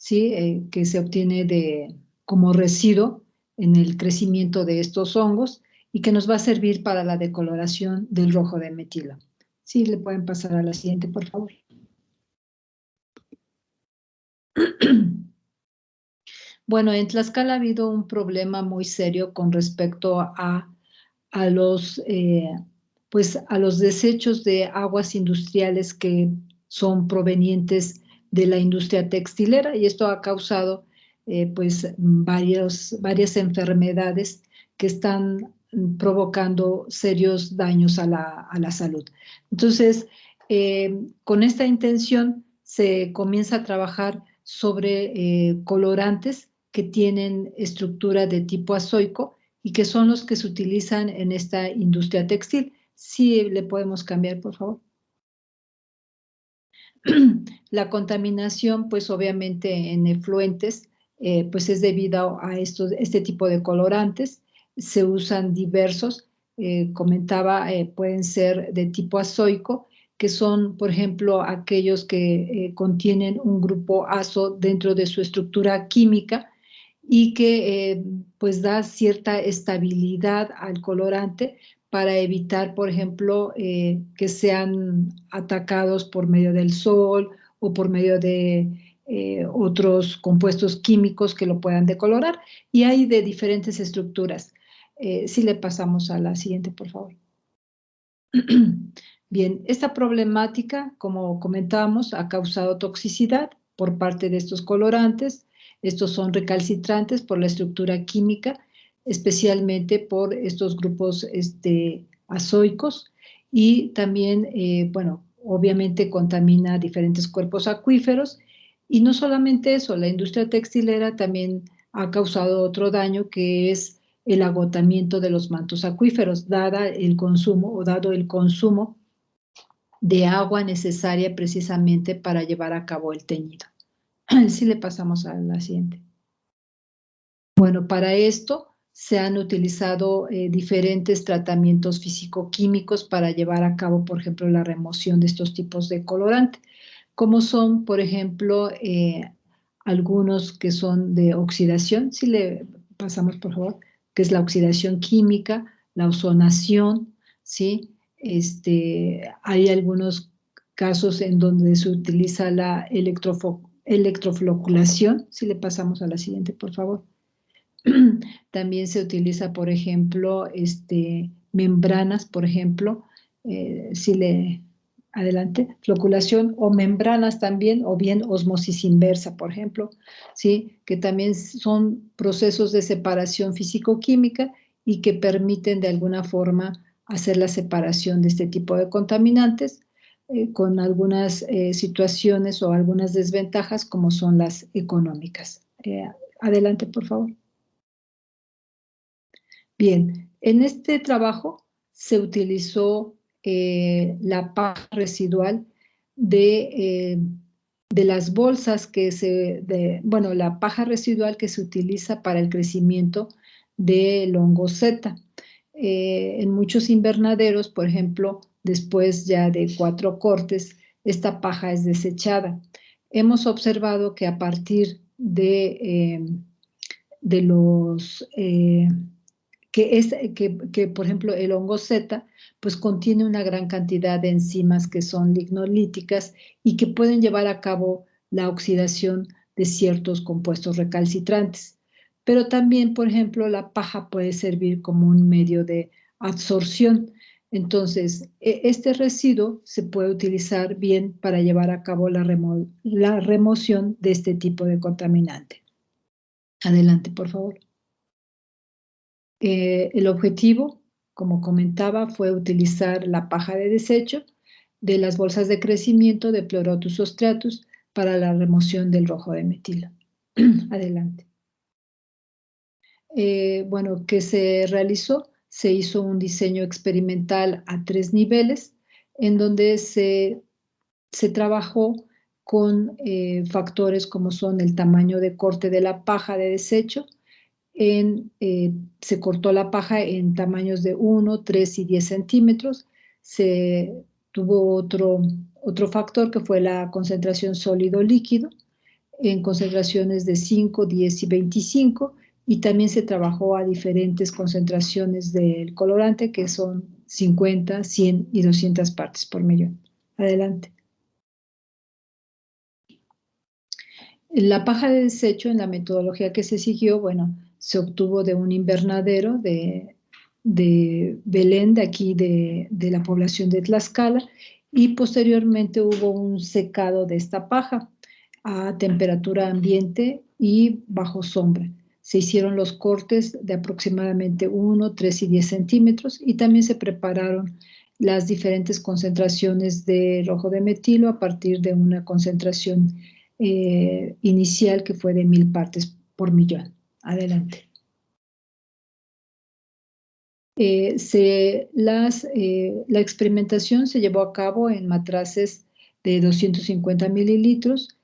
¿sí? Que se obtiene como residuo en el crecimiento de estos hongos y que nos va a servir para la decoloración del rojo de metilo. Sí, le pueden pasar a la siguiente, por favor. Bueno, en Tlaxcala ha habido un problema muy serio con respecto a los, pues a los desechos de aguas industriales que son provenientes de la industria textilera, y esto ha causado pues varias enfermedades que están provocando serios daños a la salud. Entonces, con esta intención se comienza a trabajar sobre colorantes que tienen estructura de tipo azoico y que son los que se utilizan en esta industria textil. Sí, le podemos cambiar, por favor. La contaminación, pues obviamente en efluentes, pues es debido a este tipo de colorantes. Se usan diversos, comentaba, pueden ser de tipo azoico, que son, por ejemplo, aquellos que contienen un grupo azo dentro de su estructura química y que pues da cierta estabilidad al colorante para evitar, por ejemplo, que sean atacados por medio del sol o por medio de otros compuestos químicos que lo puedan decolorar. Y hay de diferentes estructuras. Si le pasamos a la siguiente, por favor. Bien, esta problemática, como comentábamos, ha causado toxicidad por parte de estos colorantes. Estos son recalcitrantes por la estructura química, especialmente por estos grupos azoicos, y también, bueno, obviamente contamina diferentes cuerpos acuíferos. Y no solamente eso, la industria textilera también ha causado otro daño, que es el agotamiento de los mantos acuíferos, dado el consumo de agua necesaria precisamente para llevar a cabo el teñido. Si le pasamos a la siguiente. Bueno, para esto se han utilizado diferentes tratamientos físico-químicos para llevar a cabo, por ejemplo, la remoción de estos tipos de colorante, como son, por ejemplo, algunos que son de oxidación. Si le pasamos, por favor, que es la oxidación química, la ozonación, ¿sí? Hay algunos casos en donde se utiliza la electrofloculación. Si le pasamos a la siguiente, por favor. También se utiliza, por ejemplo, membranas, por ejemplo, adelante, floculación o membranas también, o bien ósmosis inversa, por ejemplo, ¿sí? Que también son procesos de separación físico-química y que permiten de alguna forma hacer la separación de este tipo de contaminantes, con algunas situaciones o algunas desventajas como son las económicas. Adelante, por favor. Bien, en este trabajo se utilizó la paja residual de las bolsas bueno, la paja residual que se utiliza para el crecimiento del hongo Z. En muchos invernaderos, por ejemplo, después ya de 4 cortes, esta paja es desechada. Hemos observado que a partir de los por ejemplo, el hongo Z, pues contiene una gran cantidad de enzimas que son lignolíticas y que pueden llevar a cabo la oxidación de ciertos compuestos recalcitrantes. Pero también, por ejemplo, la paja puede servir como un medio de absorción. Entonces, este residuo se puede utilizar bien para llevar a cabo la remoción de este tipo de contaminante. Adelante, por favor. El objetivo, como comentaba, fue utilizar la paja de desecho de las bolsas de crecimiento de Pleurotus ostratus para la remoción del rojo de metilo. Adelante. Bueno, ¿qué se realizó? Se hizo un diseño experimental a 3 niveles, en donde se trabajó con factores como son el tamaño de corte de la paja de desecho. Se cortó la paja en tamaños de 1, 3 y 10 centímetros. Se tuvo otro factor que fue la concentración sólido-líquido. en concentraciones de 5, 10 y 25, y también se trabajó a diferentes concentraciones del colorante, que son 50, 100 y 200 partes por millón. Adelante. La paja de desecho, en la metodología que se siguió, bueno, se obtuvo de un invernadero de Belén, de aquí de la población de Tlaxcala, y posteriormente hubo un secado de esta paja a temperatura ambiente y bajo sombra. Se hicieron los cortes de aproximadamente 1, 3 y 10 centímetros, y también se prepararon las diferentes concentraciones de rojo de metilo a partir de una concentración inicial que fue de 1000 partes por millón. Adelante. La experimentación se llevó a cabo en matraces de 250 mililitros,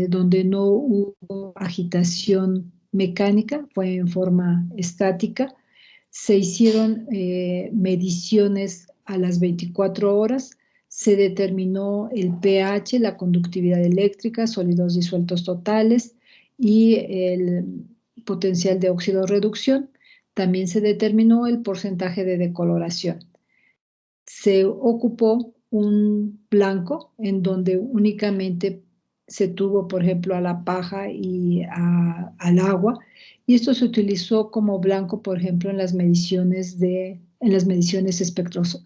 donde no hubo agitación mecánica, fue en forma estática. Se hicieron mediciones a las 24 horas, se determinó el pH, la conductividad eléctrica, sólidos disueltos totales y el potencial de oxidorreducción. También se determinó el porcentaje de decoloración. Se ocupó un blanco en donde únicamente se tuvo, por ejemplo, a la paja y al agua, y esto se utilizó como blanco, por ejemplo, en las mediciones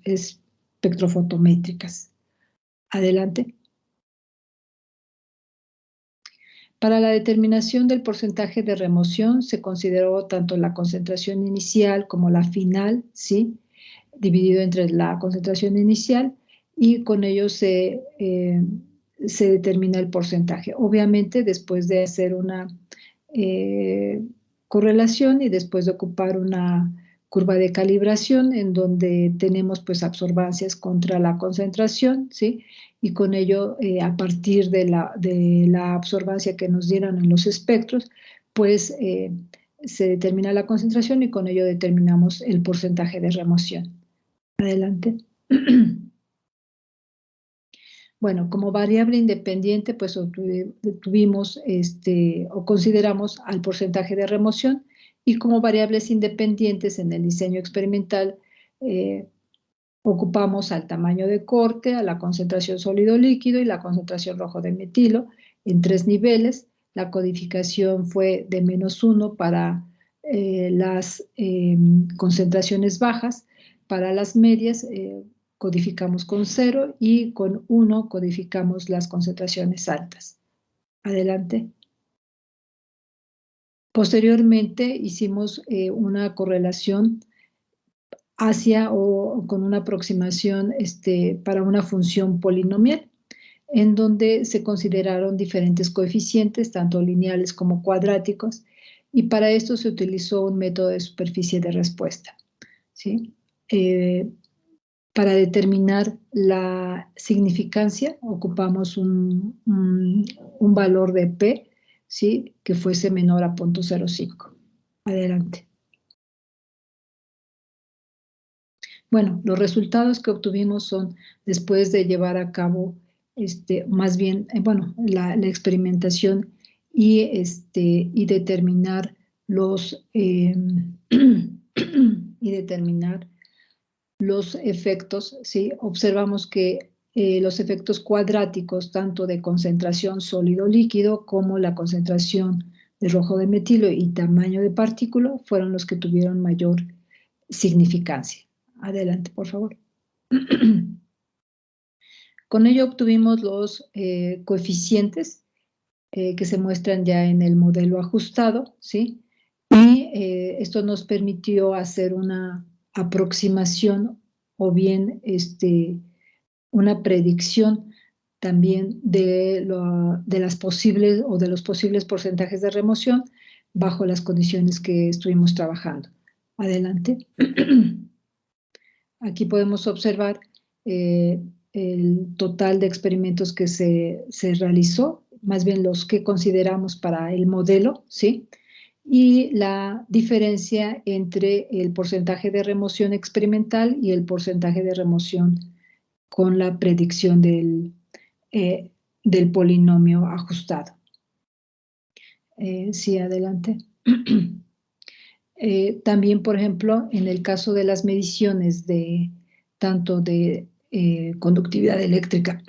espectrofotométricas. Adelante. Para la determinación del porcentaje de remoción se consideró tanto la concentración inicial como la final, ¿sí?, dividido entre la concentración inicial, y con ello se determina el porcentaje. Obviamente, después de hacer una correlación y después de ocupar una curva de calibración en donde tenemos pues absorbancias contra la concentración, ¿sí?, y con ello, a partir de la absorbancia que nos dieron en los espectros, pues se determina la concentración y con ello determinamos el porcentaje de remoción. Adelante. Bueno, como variable independiente, pues tuvimos o consideramos al porcentaje de remoción, y como variables independientes en el diseño experimental ocupamos al tamaño de corte, a la concentración sólido-líquido y la concentración rojo de metilo en 3 niveles. La codificación fue de -1 para las concentraciones bajas. Para las medias codificamos con 0 y con 1 codificamos las concentraciones altas. Adelante. Posteriormente hicimos una correlación hacia o con una aproximación para una función polinomial, en donde se consideraron diferentes coeficientes, tanto lineales como cuadráticos, y para esto se utilizó un método de superficie de respuesta, ¿sí? Para determinar la significancia ocupamos un valor de P, ¿sí?, que fuese menor a 0.05. Adelante. Bueno, los resultados que obtuvimos son, después de llevar a cabo, más bien, la experimentación y determinar los efectos, ¿sí? Observamos que los efectos cuadráticos, tanto de concentración sólido-líquido como la concentración de rojo de metilo y tamaño de partícula, fueron los que tuvieron mayor significancia. Adelante, por favor. Con ello obtuvimos los coeficientes que se muestran ya en el modelo ajustado, ¿sí? Y esto nos permitió hacer una aproximación o bien una predicción también de las posibles o de los posibles porcentajes de remoción bajo las condiciones que estuvimos trabajando. Adelante. Aquí podemos observar el total de experimentos que se realizó, más bien los que consideramos para el modelo, ¿sí? Y la diferencia entre el porcentaje de remoción experimental y el porcentaje de remoción con la predicción del polinomio ajustado. Sí, adelante. También, por ejemplo, en el caso de las mediciones de tanto de conductividad eléctrica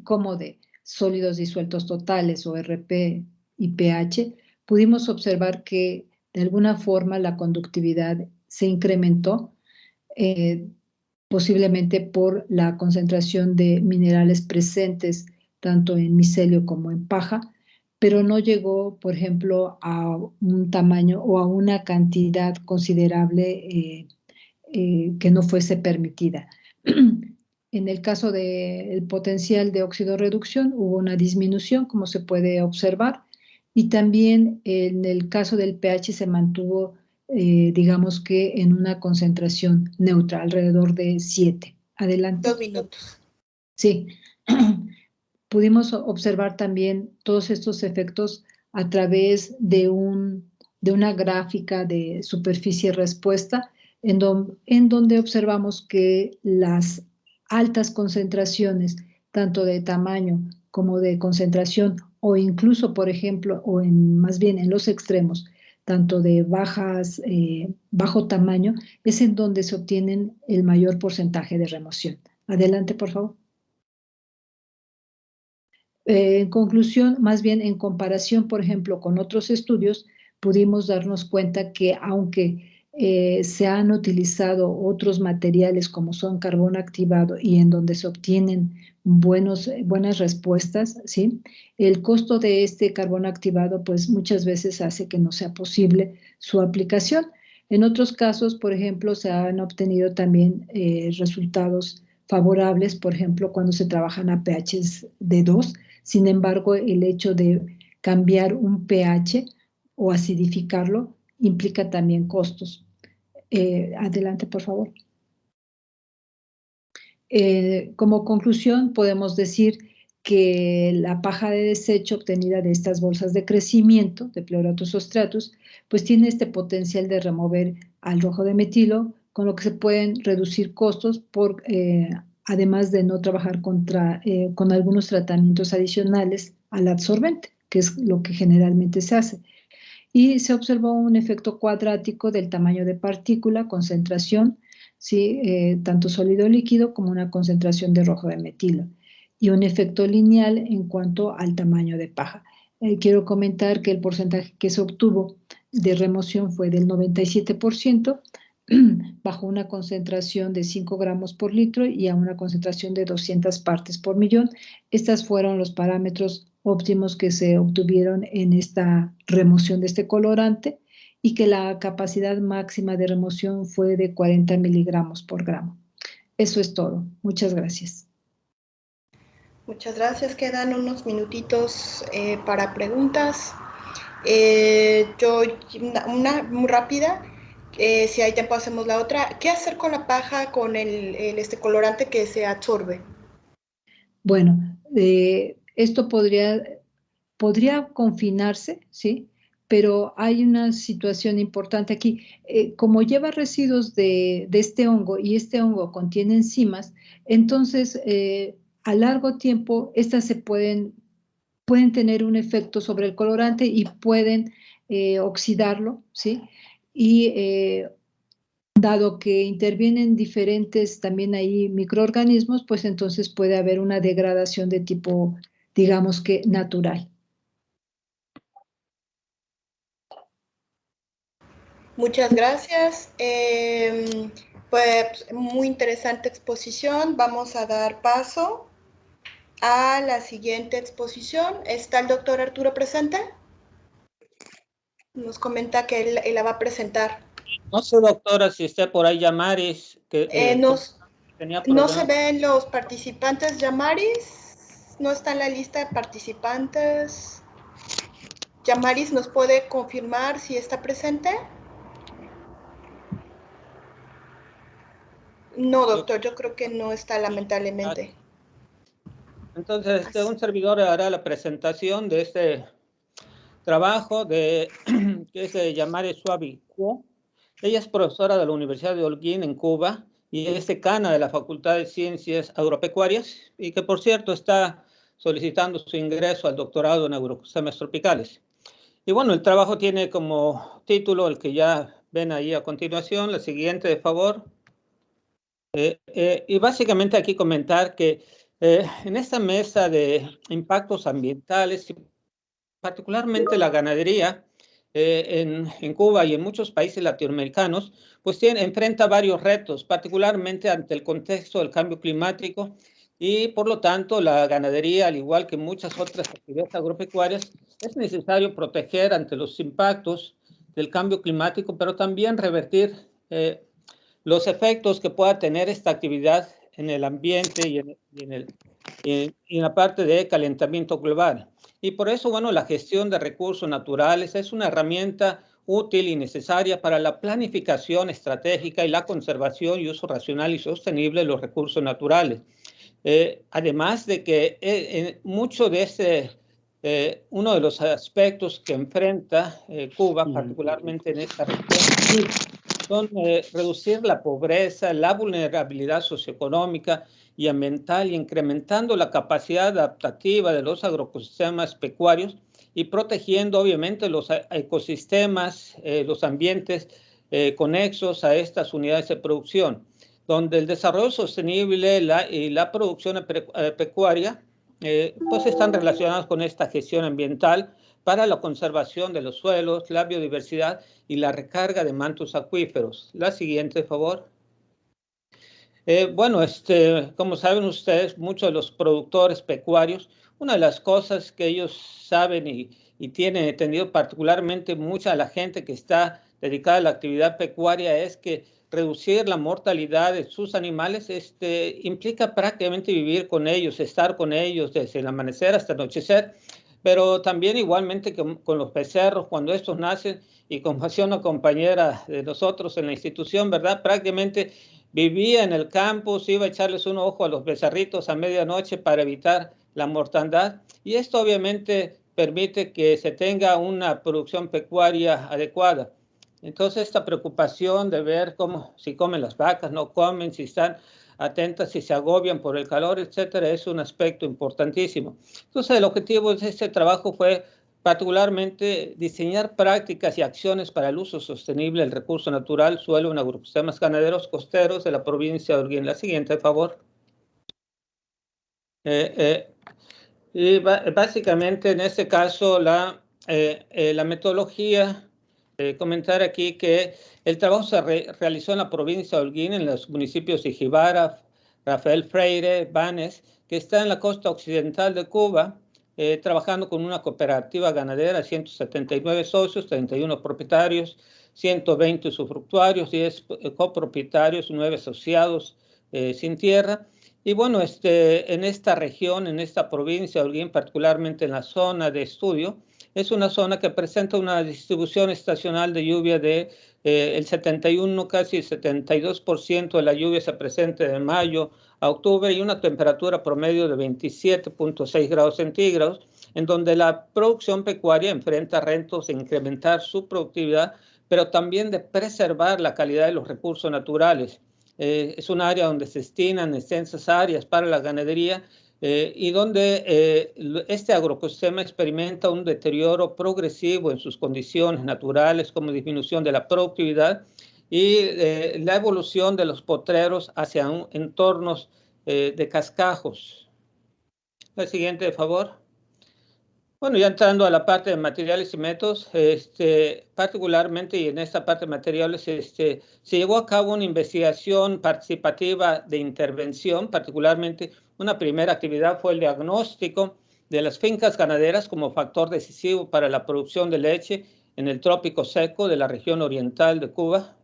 como de sólidos disueltos totales o RP y pH, pudimos observar que de alguna forma la conductividad se incrementó, eh, posiblemente por la concentración de minerales presentes tanto en micelio como en paja, pero no llegó, por ejemplo, a un tamaño o a una cantidad considerable que no fuese permitida. En el caso del potencial de óxido reducción hubo una disminución, como se puede observar, y también en el caso del pH se mantuvo, digamos que en una concentración neutra, alrededor de 7. Adelante. 2 minutos. Sí. Pudimos observar también todos estos efectos a través de una gráfica de superficie-respuesta, en donde observamos que las altas concentraciones, tanto de tamaño como de concentración, o incluso, por ejemplo, más bien en los extremos, tanto de bajo tamaño, es en donde se obtienen el mayor porcentaje de remoción. Adelante, por favor. En conclusión, más bien en comparación, por ejemplo, con otros estudios, pudimos darnos cuenta que aunque se han utilizado otros materiales como son carbón activado y en donde se obtienen buenas respuestas, ¿sí? El costo de este carbón activado pues muchas veces hace que no sea posible su aplicación. En otros casos, por ejemplo, se han obtenido también resultados favorables, por ejemplo, cuando se trabajan a pHs de 2. Sin embargo, el hecho de cambiar un pH o acidificarlo implica también costos. Adelante, por favor. Como conclusión, podemos decir que la paja de desecho obtenida de estas bolsas de crecimiento de Pleurotus ostratus, pues tiene este potencial de remover al rojo de metilo, con lo que se pueden reducir costos además de no trabajar con algunos tratamientos adicionales al absorbente, que es lo que generalmente se hace. Y se observó un efecto cuadrático del tamaño de partícula, concentración, ¿sí? Tanto sólido líquido como una concentración de rojo de metilo, y un efecto lineal en cuanto al tamaño de paja. Quiero comentar que el porcentaje que se obtuvo de remoción fue del 97%, bajo una concentración de 5 gramos por litro y a una concentración de 200 partes por millón. Estos fueron los parámetros óptimos que se obtuvieron en esta remoción de este colorante, y que la capacidad máxima de remoción fue de 40 miligramos por gramo. Eso es todo. Muchas gracias. Muchas gracias. Quedan unos minutitos para preguntas. Una muy rápida. Si hay tiempo hacemos la otra. ¿Qué hacer con la paja con este colorante que se absorbe? Bueno, esto podría confinarse, ¿sí? Pero hay una situación importante aquí. Como lleva residuos de este hongo y este hongo contiene enzimas, entonces a largo tiempo estas pueden tener un efecto sobre el colorante y pueden oxidarlo, ¿sí? Y dado que intervienen diferentes también ahí microorganismos, pues entonces puede haber una degradación de tipo, digamos que natural. Muchas gracias. Pues muy interesante exposición. Vamos a dar paso a la siguiente exposición. ¿Está el doctor Arturo presente? Nos comenta que él la va a presentar. No sé, doctora, si está por ahí Yamaris, que tenía no se problemas. ven los participantes. Yamaris no está en la lista de participantes. Yamaris, ¿nos puede confirmar si está presente? No, doctor, yo creo que no está, lamentablemente. Entonces, un servidor hará la presentación de este trabajo que es de Yamaris Suavicuo. Ella es profesora de la Universidad de Holguín en Cuba y es decana de la Facultad de Ciencias Agropecuarias y que, por cierto, está solicitando su ingreso al doctorado en agroecosistemas tropicales. Y bueno, el trabajo tiene como título el que ya ven ahí a continuación, la siguiente, de favor. Y básicamente aquí comentar que en esta mesa de impactos ambientales, particularmente la ganadería en Cuba y en muchos países latinoamericanos, pues enfrenta varios retos, particularmente ante el contexto del cambio climático, y por lo tanto la ganadería, al igual que muchas otras actividades agropecuarias, es necesario proteger ante los impactos del cambio climático, pero también revertir los efectos que pueda tener esta actividad en el ambiente y en la parte de calentamiento global. Y por eso, bueno, la gestión de recursos naturales es una herramienta útil y necesaria para la planificación estratégica y la conservación y uso racional y sostenible de los recursos naturales. Además de que mucho de uno de los aspectos que enfrenta Cuba, particularmente en esta región, son reducir la pobreza, la vulnerabilidad socioeconómica y ambiental, y incrementando la capacidad adaptativa de los agroecosistemas pecuarios y protegiendo obviamente los ecosistemas, los ambientes conexos a estas unidades de producción, donde el desarrollo sostenible y la producción pecuaria pues están relacionados con esta gestión ambiental para la conservación de los suelos, la biodiversidad y la recarga de mantos acuíferos. La siguiente, por favor. Bueno, como saben ustedes, muchos de los productores pecuarios, una de las cosas que ellos saben y tienen entendido, particularmente mucha de la gente que está dedicada a la actividad pecuaria, es que reducir la mortalidad de sus animales implica prácticamente vivir con ellos, estar con ellos desde el amanecer hasta el anochecer, pero también igualmente con los becerros, cuando estos nacen, y como hacía una compañera de nosotros en la institución, ¿verdad? Prácticamente vivía en el campo, se iba a echarles un ojo a los becerritos a medianoche para evitar la mortandad, y esto obviamente permite que se tenga una producción pecuaria adecuada. Entonces, esta preocupación de ver si comen las vacas, no comen, si están atentas, si se agobian por el calor, etcétera, es un aspecto importantísimo. Entonces, el objetivo de este trabajo fue particularmente diseñar prácticas y acciones para el uso sostenible del recurso natural, suelo en agroecosistemas ganaderos costeros de la provincia de Holguín. La siguiente, por favor. Y básicamente, en este caso, la metodología, comentar aquí que el trabajo se realizó en la provincia de Holguín, en los municipios de Jibara, Rafael Freire, Banes, que está en la costa occidental de Cuba, trabajando con una cooperativa ganadera, 179 socios, 31 propietarios, 120 usufructuarios, 10 copropietarios, 9 asociados sin tierra. Y bueno, en esta región, en esta provincia de Holguín, particularmente en la zona de estudio, es una zona que presenta una distribución estacional de lluvia de el 71, casi el 72% de la lluvia se presenta de mayo a octubre, y una temperatura promedio de 27.6 grados centígrados, en donde la producción pecuaria enfrenta retos de incrementar su productividad, pero también de preservar la calidad de los recursos naturales. Es un área donde se destinan extensas áreas para la ganadería, y donde este agroecosistema experimenta un deterioro progresivo en sus condiciones naturales, como disminución de la productividad y la evolución de los potreros hacia entornos de cascajos. La siguiente, por favor. Bueno, ya entrando a la parte de materiales y métodos, particularmente, y en esta parte de materiales, se llevó a cabo una investigación participativa de intervención. Particularmente, una primera actividad fue el diagnóstico de las fincas ganaderas como factor decisivo para la producción de leche en el trópico seco de la región oriental de Cuba,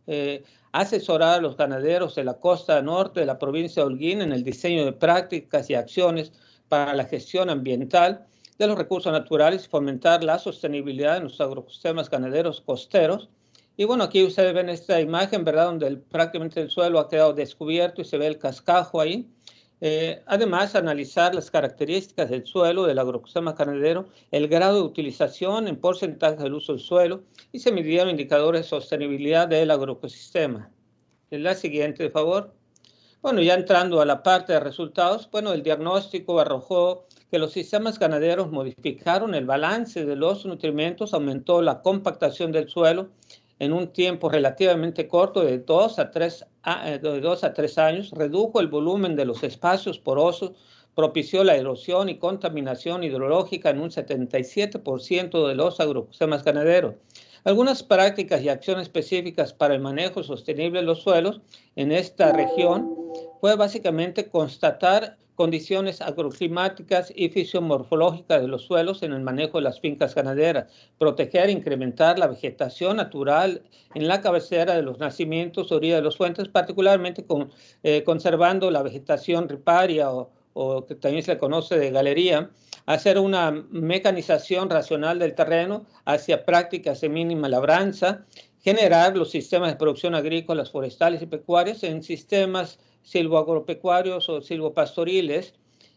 asesorar a los ganaderos de la costa norte de la provincia de Holguín en el diseño de prácticas y acciones para la gestión ambiental de los recursos naturales, fomentar la sostenibilidad en los agroecosistemas ganaderos costeros. Y bueno, aquí ustedes ven esta imagen, ¿verdad?, donde prácticamente el suelo ha quedado descubierto y se ve el cascajo ahí. Además, analizar las características del suelo del agroecosistema ganadero, el grado de utilización en porcentaje del uso del suelo, y se midieron indicadores de sostenibilidad del agroecosistema. En la siguiente, por favor. Bueno, ya entrando a la parte de resultados, bueno, el diagnóstico arrojó que los sistemas ganaderos modificaron el balance de los nutrimentos, aumentó la compactación del suelo en un tiempo relativamente corto de 2 a 3 años, redujo el volumen de los espacios porosos, propició la erosión y contaminación hidrológica en un 77% de los agroecosistemas ganaderos. Algunas prácticas y acciones específicas para el manejo sostenible de los suelos en esta región fue básicamente constatar condiciones agroclimáticas y fisiomorfológicas de los suelos en el manejo de las fincas ganaderas, proteger e incrementar la vegetación natural en la cabecera de los nacimientos, orilla de los fuentes, particularmente conservando la vegetación riparia o que también se le conoce de galería, hacer una mecanización racional del terreno hacia prácticas de mínima labranza, generar los sistemas de producción agrícolas, forestales y pecuarias en sistemas silvoagropecuarios o silvopastoriles.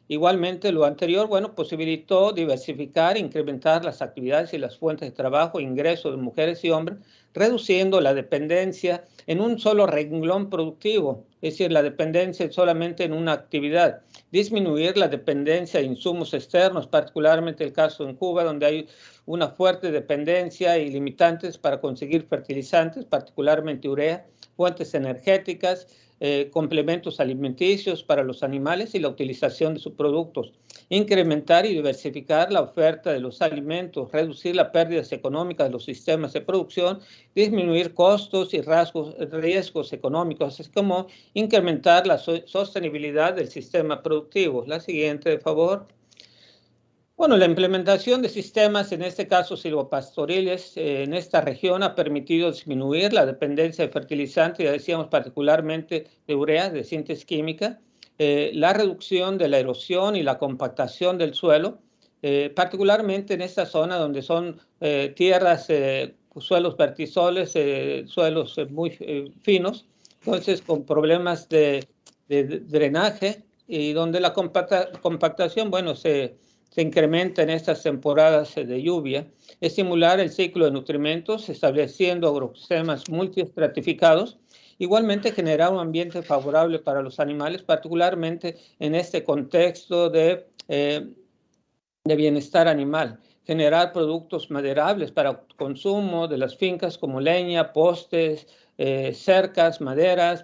Igualmente, lo anterior, posibilitó diversificar, incrementar las actividades y las fuentes de trabajo e ingreso de mujeres y hombres, reduciendo la dependencia en un solo renglón productivo, es decir, la dependencia solamente en una actividad, disminuir la dependencia de insumos externos, particularmente el caso en Cuba, donde hay una fuerte dependencia y limitantes para conseguir fertilizantes, particularmente urea, fuentes energéticas, complementos alimenticios para los animales y la utilización de sus productos, incrementar y diversificar la oferta de los alimentos, reducir las pérdidas económicas de los sistemas de producción, disminuir costos y riesgos económicos, así como incrementar la sostenibilidad del sistema productivo. La siguiente, por favor. La implementación de sistemas, en este caso silvopastoriles, en esta región ha permitido disminuir la dependencia de fertilizantes, ya decíamos particularmente de urea, de síntesis química, la reducción de la erosión y la compactación del suelo, particularmente en esta zona donde son tierras, suelos vertisoles, suelos muy finos, entonces con problemas de drenaje y donde la compactación, se incrementa en estas temporadas de lluvia, estimular el ciclo de nutrimentos, estableciendo agrosistemas multiestratificados, igualmente generar un ambiente favorable para los animales, particularmente en este contexto de bienestar animal, generar productos maderables para consumo de las fincas como leña, postes, cercas, madera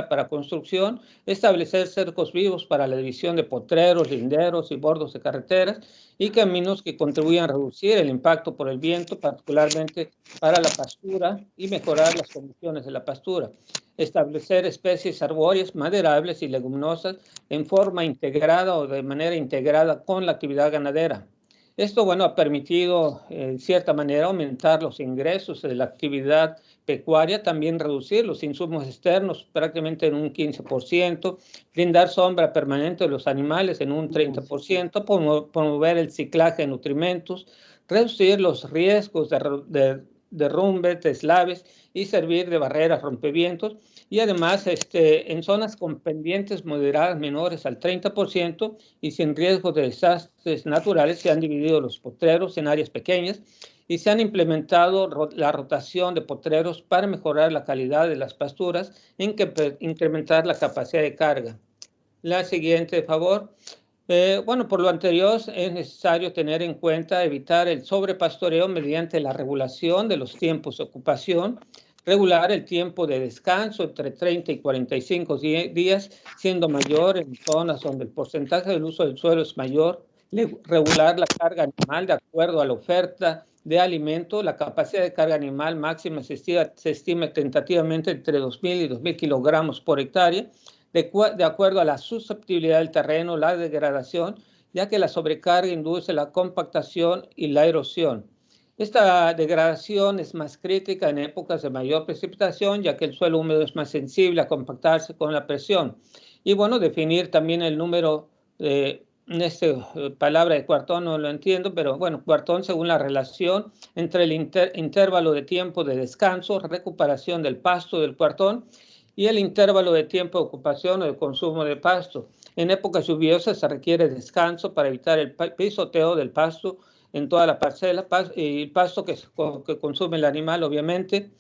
para construcción, establecer cercos vivos para la división de potreros, linderos y bordos de carreteras y caminos que contribuyan a reducir el impacto por el viento, particularmente para la pastura y mejorar las condiciones de la pastura. Establecer especies arbóreas, maderables y leguminosas en forma integrada o de manera integrada con la actividad ganadera. Esto, ha permitido, en cierta manera, aumentar los ingresos de la actividad pecuaria, también reducir los insumos externos prácticamente en un 15%, brindar sombra permanente de los animales en un 30%, promover el ciclaje de nutrimentos, reducir los riesgos de derrumbe, deslaves y servir de barreras rompevientos. Y además, en zonas con pendientes moderadas menores al 30% y sin riesgo de desastres naturales, se han dividido los potreros en áreas pequeñas y se han implementado la rotación de potreros para mejorar la calidad de las pasturas e incrementar la capacidad de carga. La siguiente, por favor. Por lo anterior es necesario tener en cuenta evitar el sobrepastoreo mediante la regulación de los tiempos de ocupación, regular el tiempo de descanso entre 30 y 45 días, siendo mayor en zonas donde el porcentaje del uso del suelo es mayor, regular la carga animal de acuerdo a la oferta de alimento. La capacidad de carga animal máxima se estima tentativamente entre 2.000 y 2.000 kilogramos por hectárea, de acuerdo a la susceptibilidad del terreno, la degradación, ya que la sobrecarga induce la compactación y la erosión. Esta degradación es más crítica en épocas de mayor precipitación, ya que el suelo húmedo es más sensible a compactarse con la presión. Y definir también el número, palabra de cuartón no lo entiendo, pero cuartón según la relación entre el intervalo de tiempo de descanso, recuperación del pasto del cuartón, y el intervalo de tiempo de ocupación o de consumo de pasto. En épocas lluviosas se requiere descanso para evitar el pisoteo del pasto en toda la parcela, y el pasto que consume el animal, obviamente,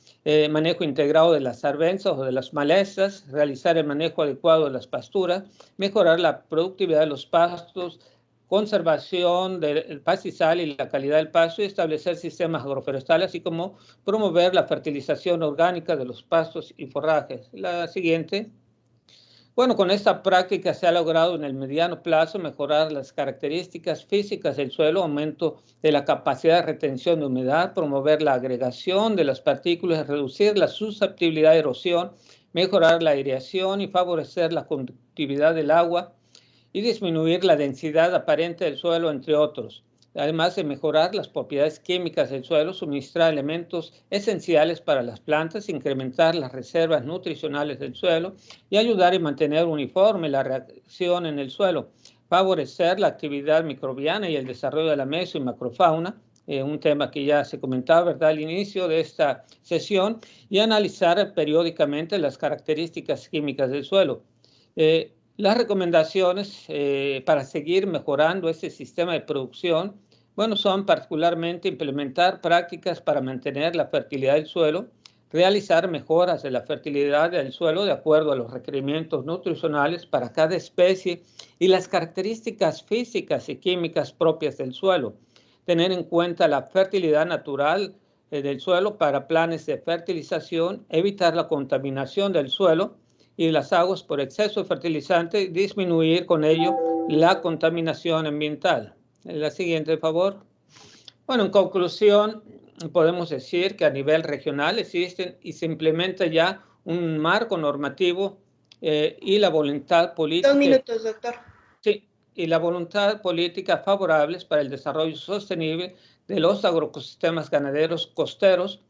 manejo integrado de las arvenzas o de las malezas, realizar el manejo adecuado de las pasturas, mejorar la productividad de los pastos conservación del pastizal y la calidad del pasto y establecer sistemas agroforestales, así como promover la fertilización orgánica de los pastos y forrajes. La siguiente. Bueno, con esta práctica se ha logrado en el mediano plazo mejorar las características físicas del suelo, aumento de la capacidad de retención de humedad, promover la agregación de las partículas, reducir la susceptibilidad de erosión, mejorar la aireación y favorecer la conductividad del agua y disminuir la densidad aparente del suelo, entre otros. Además de mejorar las propiedades químicas del suelo, suministrar elementos esenciales para las plantas, incrementar las reservas nutricionales del suelo y ayudar a mantener uniforme la reacción en el suelo, favorecer la actividad microbiana y el desarrollo de la meso y macrofauna, un tema que ya se comentaba, ¿verdad?, al inicio de esta sesión, y analizar periódicamente las características químicas del suelo. Las recomendaciones para seguir mejorando ese sistema de producción, bueno, son particularmente implementar prácticas para mantener la fertilidad del suelo, realizar mejoras de la fertilidad del suelo de acuerdo a los requerimientos nutricionales para cada especie y las características físicas y químicas propias del suelo, tener en cuenta la fertilidad natural del suelo para planes de fertilización, evitar la contaminación del suelo y las aguas por exceso de fertilizante y disminuir con ello la contaminación ambiental. La siguiente, por favor. Bueno, en conclusión, podemos decir que a nivel regional existen y se implementa ya un marco normativo y la voluntad política. 2 minutos, doctor. Sí, y la voluntad política favorables para el desarrollo sostenible de los agroecosistemas ganaderos costeros,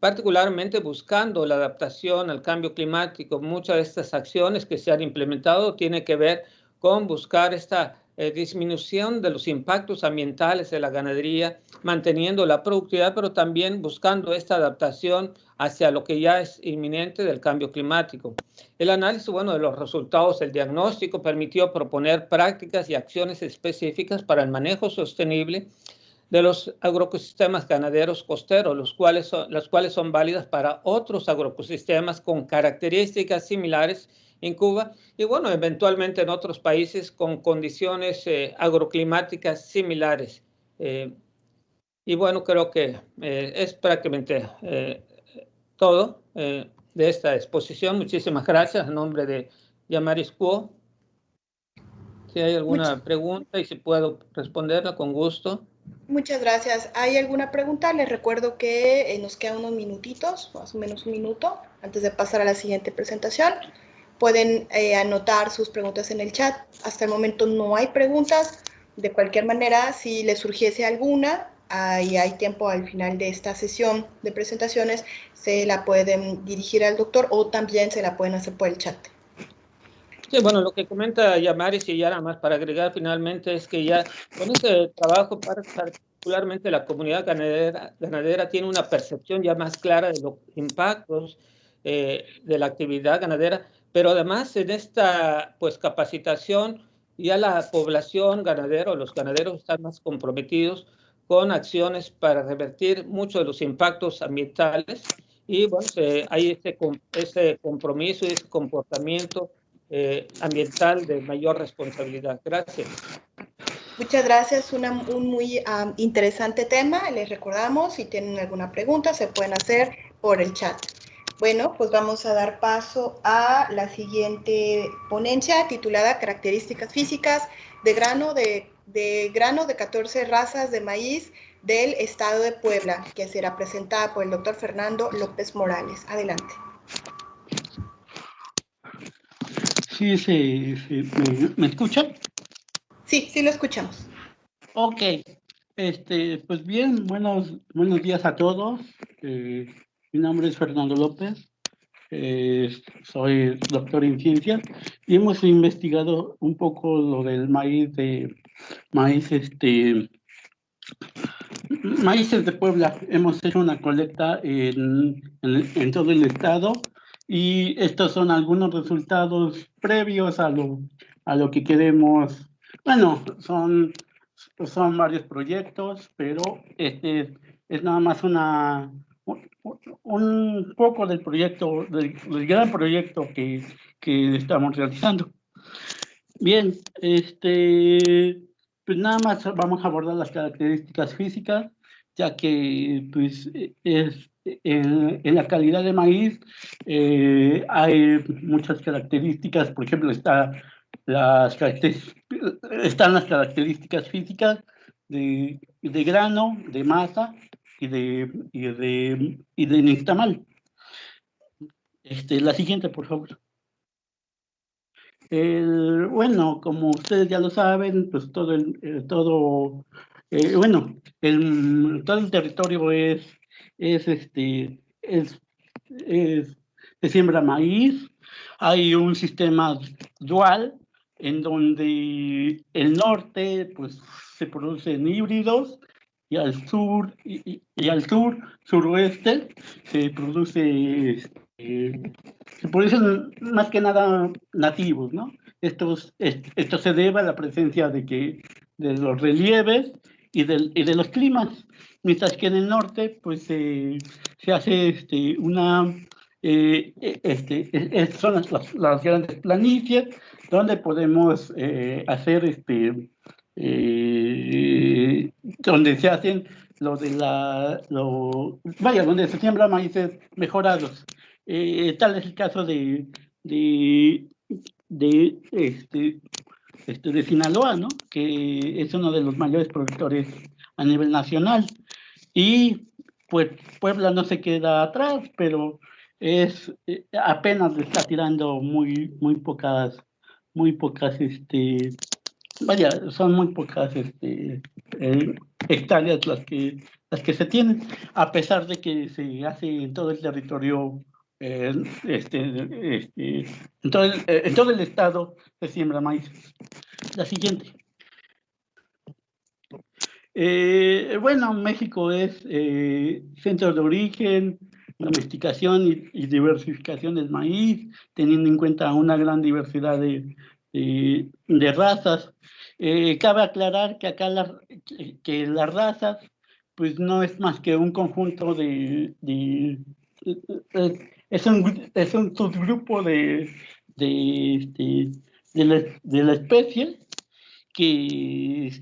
particularmente buscando la adaptación al cambio climático. Muchas de estas acciones que se han implementado tienen que ver con buscar esta disminución de los impactos ambientales de la ganadería, manteniendo la productividad, pero también buscando esta adaptación hacia lo que ya es inminente del cambio climático. El análisis, bueno, de los resultados del diagnóstico permitió proponer prácticas y acciones específicas para el manejo sostenible de los agroecosistemas ganaderos costeros, las cuales son válidas para otros agroecosistemas con características similares en Cuba y, bueno, eventualmente en otros países con condiciones agroclimáticas similares. Y, bueno, creo que es prácticamente todo de esta exposición. Muchísimas gracias en nombre de Yamaris Cuo. Si hay alguna pregunta y si puedo responderla, con gusto. Muchas gracias. ¿Hay alguna pregunta? Les recuerdo que nos quedan unos minutitos, más o menos un minuto, antes de pasar a la siguiente presentación. Pueden anotar sus preguntas en el chat. Hasta el momento no hay preguntas. De cualquier manera, si les surgiese alguna, y hay tiempo al final de esta sesión de presentaciones, se la pueden dirigir al doctor o también se la pueden hacer por el chat. Sí, bueno, lo que comenta Yamaris y ya nada más para agregar finalmente es que ya con este trabajo particularmente la comunidad ganadera tiene una percepción ya más clara de los impactos de la actividad ganadera, pero además en esta pues capacitación ya la población ganadera o los ganaderos están más comprometidos con acciones para revertir muchos de los impactos ambientales y bueno, hay ese compromiso y ese comportamiento ambiental de mayor responsabilidad. Gracias. Muchas gracias, un muy interesante tema. Les recordamos, si tienen alguna pregunta, se pueden hacer por el chat. Bueno, pues vamos a dar paso a la siguiente ponencia titulada Características físicas de grano de 14 razas de maíz del estado de Puebla, que será presentada por el doctor Fernando López Morales. Adelante. Sí, ¿me escuchan? Sí, sí lo escuchamos. Ok, pues bien, buenos días a todos. Mi nombre es Fernando López, soy doctor en ciencias y hemos investigado un poco lo del maíces de Puebla. Hemos hecho una colecta en todo el estado y estos son algunos resultados previos a lo que queremos. Bueno, son varios proyectos, pero es nada más un poco del proyecto, del gran proyecto que estamos realizando. Bien, pues nada más vamos a abordar las características físicas, ya que pues, en la calidad de maíz hay muchas características. Por ejemplo, están las características físicas de grano, de masa y de nixtamal. La siguiente, por favor. Bueno, como ustedes ya lo saben, pues todo todo el territorio se siembra maíz. Hay un sistema dual en donde el norte pues se producen híbridos y al sur suroeste se producen más que nada nativos, ¿no? Esto se debe a la presencia de los relieves y de los climas, mientras que en el norte pues se hace son las grandes planicies donde podemos hacer donde se hacen donde se siembran maíces mejorados. Tal es el caso de Sinaloa, ¿no? Que es uno de los mayores productores a nivel nacional. Y pues Puebla no se queda atrás, pero apenas le está tirando muy pocas, son muy pocas hectáreas las que se tienen, a pesar de que se hace en todo el territorio, en todo el estado se siembra maíz. La siguiente. Bueno, México es centro de origen, domesticación y diversificación del maíz, teniendo en cuenta una gran diversidad de razas. Cabe aclarar que acá que las razas pues no es más que un conjunto es un subgrupo de la especie que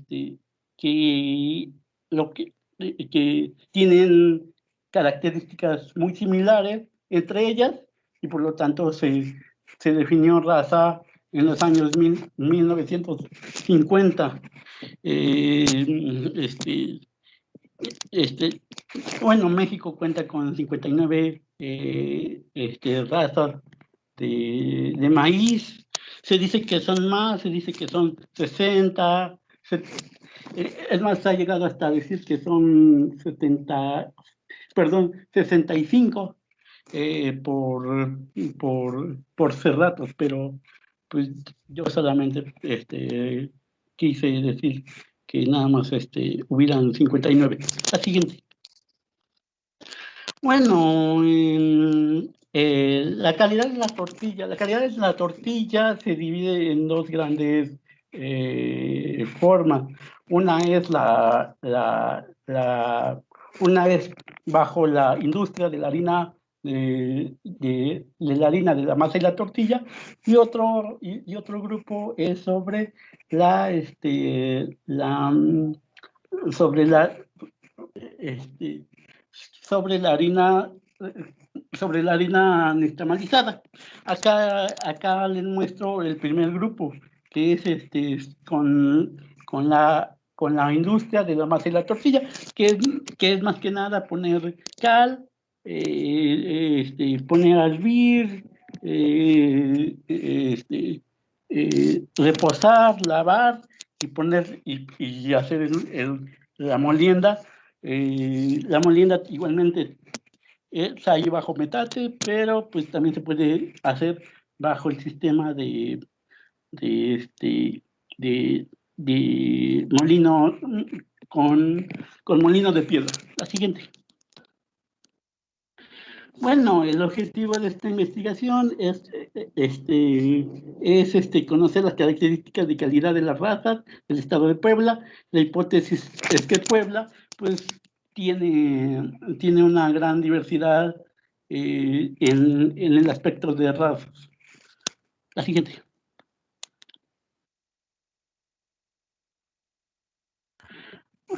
que tienen características muy similares entre ellas, y por lo tanto se definió raza en los años 1950. Bueno, México cuenta con 59 razas de maíz. Se dice que son más, se dice que son 60, es más, ha llegado hasta decir que son 65 por cerratos, pero pues yo solamente quise decir que nada más hubieran 59. La siguiente. Bueno, la calidad de la tortilla se divide en dos grandes formas. Una es una es bajo la industria de la harina de la harina, de la masa y la tortilla, y otro grupo es sobre sobre la harina nixtamalizada. Acá les muestro el primer grupo, que es con la industria de la masa y la tortilla, que es más que nada poner cal, poner a hervir, reposar, lavar y poner y hacer la molienda. La molienda igualmente es ahí bajo metate, pero pues también se puede hacer bajo el sistema de molino con molino de piedra. La siguiente. Bueno, el objetivo de esta investigación es conocer las características de calidad de las razas del estado de Puebla. La hipótesis es que Puebla, pues, tiene una gran diversidad en el aspecto de razas. La siguiente.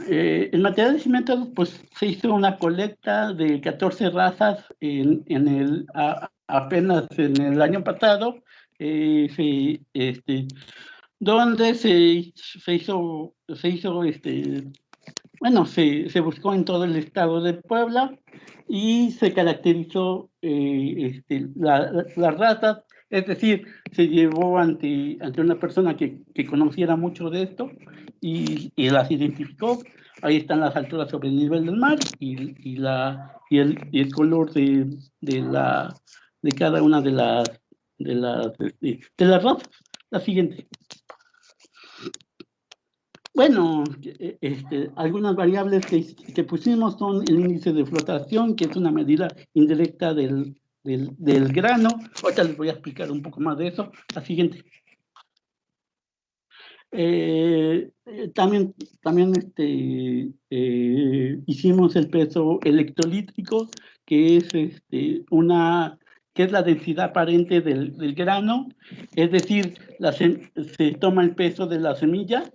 el material de cimiento, pues se hizo una colecta de 14 razas apenas en el año pasado, donde se buscó en todo el estado de Puebla y se caracterizó las razas, es decir, se llevó ante una persona que conociera mucho de esto y las identificó. Ahí están las alturas sobre el nivel del mar y el color de cada una de las razas. La siguiente. Bueno, algunas variables que pusimos son el índice de flotación, que es una medida indirecta del grano. Ahorita les voy a explicar un poco más de eso. La siguiente. También hicimos el peso electrolítrico, que es la densidad aparente del grano, es decir, se toma el peso de la semilla,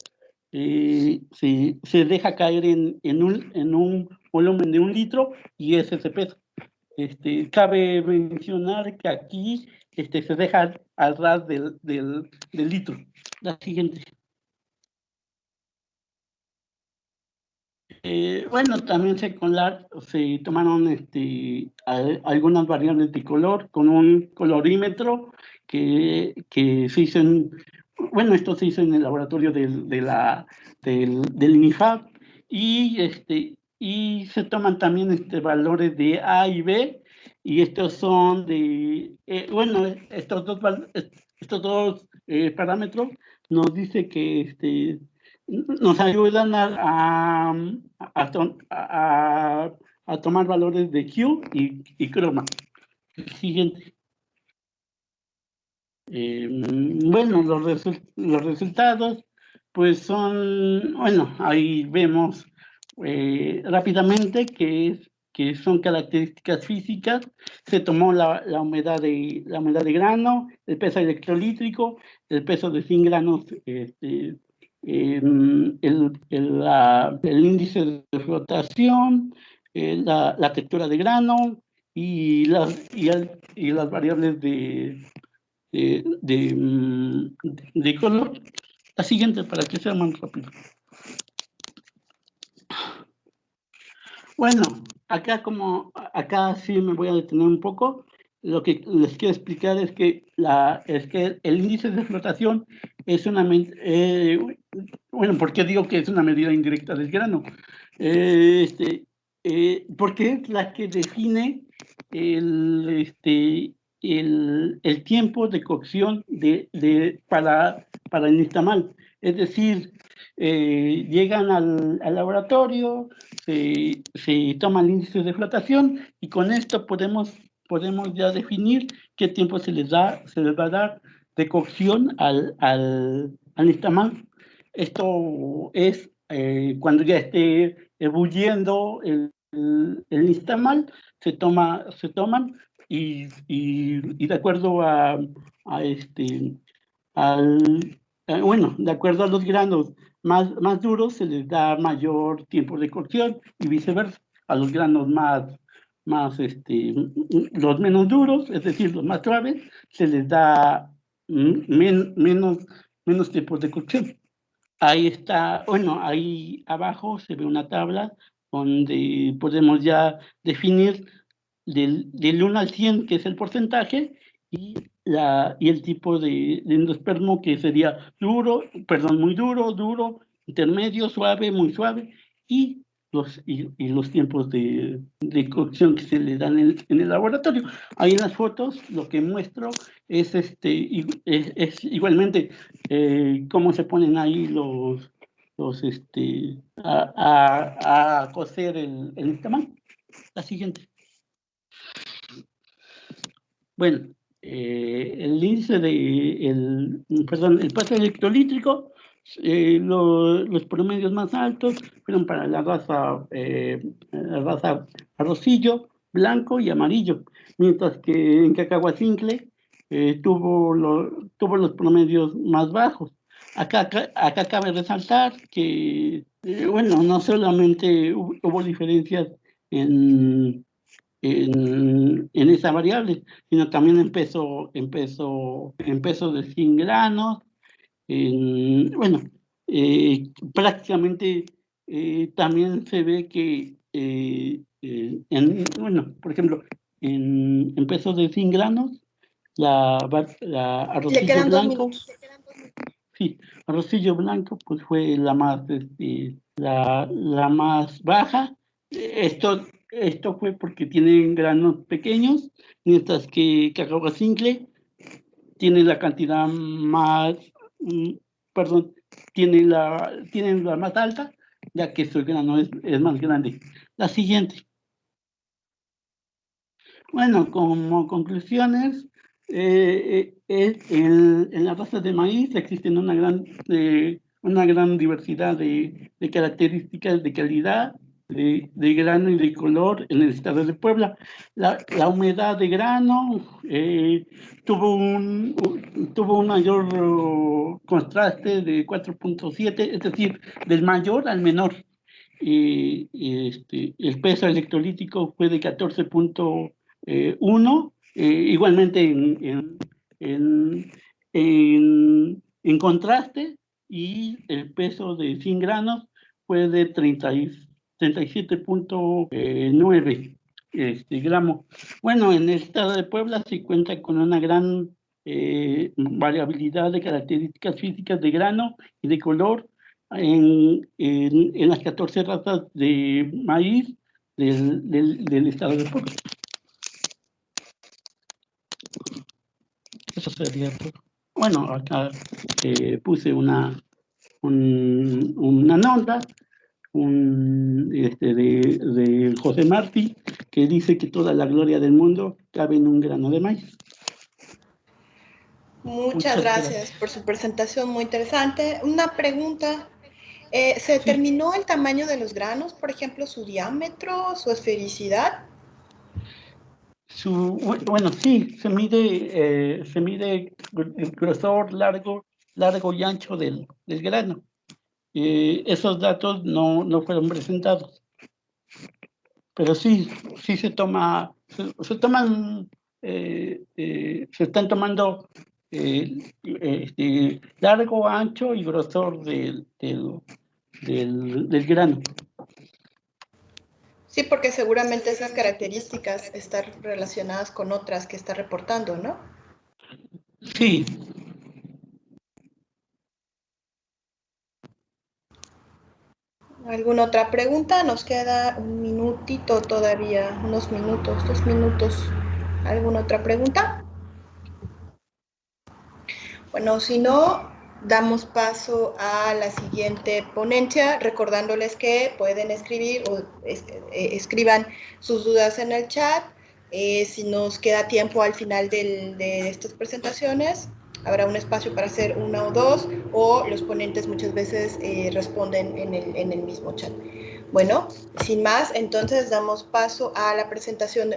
se deja caer en un volumen de 1 litro y es ese peso. Cabe mencionar que aquí se deja al ras del litro. La siguiente. Bueno, también se tomaron algunas variables de color con un colorímetro que se hizo esto se hizo en el laboratorio del INIFAP y se toman también valores de A y B y estos son estos dos parámetros nos dice que nos ayudan a tomar valores de Q y croma. Siguiente. Bueno, los resultados, pues son, ahí vemos rápidamente que son características físicas. Se tomó la humedad de grano, el peso electrolítrico, el peso de 100 granos, el índice de flotación, la textura de grano y las variables de color. La siguiente, para que sea más rápido. Bueno, acá sí me voy a detener un poco. Lo que les quiero explicar es que el índice de flotación es ¿por qué digo que es una medida indirecta del grano? Porque es la que define el tiempo de cocción para el nixtamal. Es decir, llegan al laboratorio, se toma el índice de flotación y con esto podemos ya definir qué tiempo se les va a dar de cocción al nixtamal. Esto es cuando ya esté ebulliendo el nixtamal, se toman y de acuerdo de acuerdo a los granos más duros se les da mayor tiempo de cocción y viceversa. A los granos los menos duros, es decir, los más suaves, se les da menos tiempo de cocción. Ahí está, ahí abajo se ve una tabla donde podemos ya definir del 1 al 100, que es el porcentaje, y el tipo de endospermo, que sería muy duro, duro, intermedio, suave, muy suave, y los tiempos de cocción que se le dan en el laboratorio. Ahí en las fotos lo que muestro es igualmente cómo se ponen ahí a cocer el nixtamal. La siguiente. Bueno, el índice el peso electrolítrico, los promedios más altos fueron para la raza arrocillo, blanco y amarillo, mientras que en Cacahuacintle tuvo los promedios más bajos. Acá cabe resaltar que Bueno, no solamente hubo diferencias en esa variable, sino también en peso de 100 granos. Bueno, prácticamente también se ve que, bueno, por ejemplo, en peso de 100 granos, la Le arrocillo quedan 2 blanco, minutos. sí, arrocillo blanco, pues fue la más, la más baja. Esto fue porque tienen granos pequeños, mientras que cacao simple tiene la cantidad más, perdón, tienen la más alta, ya que su grano es más grande. La siguiente. Bueno, como conclusiones, en las razas de maíz existen una gran diversidad de características de calidad, de grano y de color en el estado de Puebla. La humedad de grano tuvo un mayor contraste de 4.7, es decir, del mayor al menor. El peso electrolítico fue de 14.1, igualmente en contraste, y el peso de 100 granos fue de 37.9 gramos. Bueno, en el estado de Puebla se cuenta con una gran variabilidad de características físicas de grano y de color en las 14 razas de maíz del estado de Puebla. Eso sería todo. Bueno, acá puse una nota de José Martí, que dice que toda la gloria del mundo cabe en un grano de maíz. Muchas gracias por su presentación, muy interesante. Una pregunta, ¿se Sí. determinó el tamaño de los granos, por ejemplo, su diámetro, su esfericidad? Bueno, sí, se mide el grosor largo y ancho del grano. Esos datos no fueron presentados, pero sí se toman, se están tomando largo, ancho y grosor del grano. Sí, porque seguramente esas características están relacionadas con otras que está reportando, ¿no? Sí. ¿Alguna otra pregunta? Nos queda un minutito todavía, unos minutos, 2 minutos. ¿Alguna otra pregunta? Bueno, si no, damos paso a la siguiente ponencia, recordándoles que pueden escribir o escriban sus dudas en el chat. Si nos queda tiempo al final de estas presentaciones, habrá un espacio para hacer una o dos, o los ponentes muchas veces responden en el mismo chat. Bueno, sin más, entonces damos paso a la presentación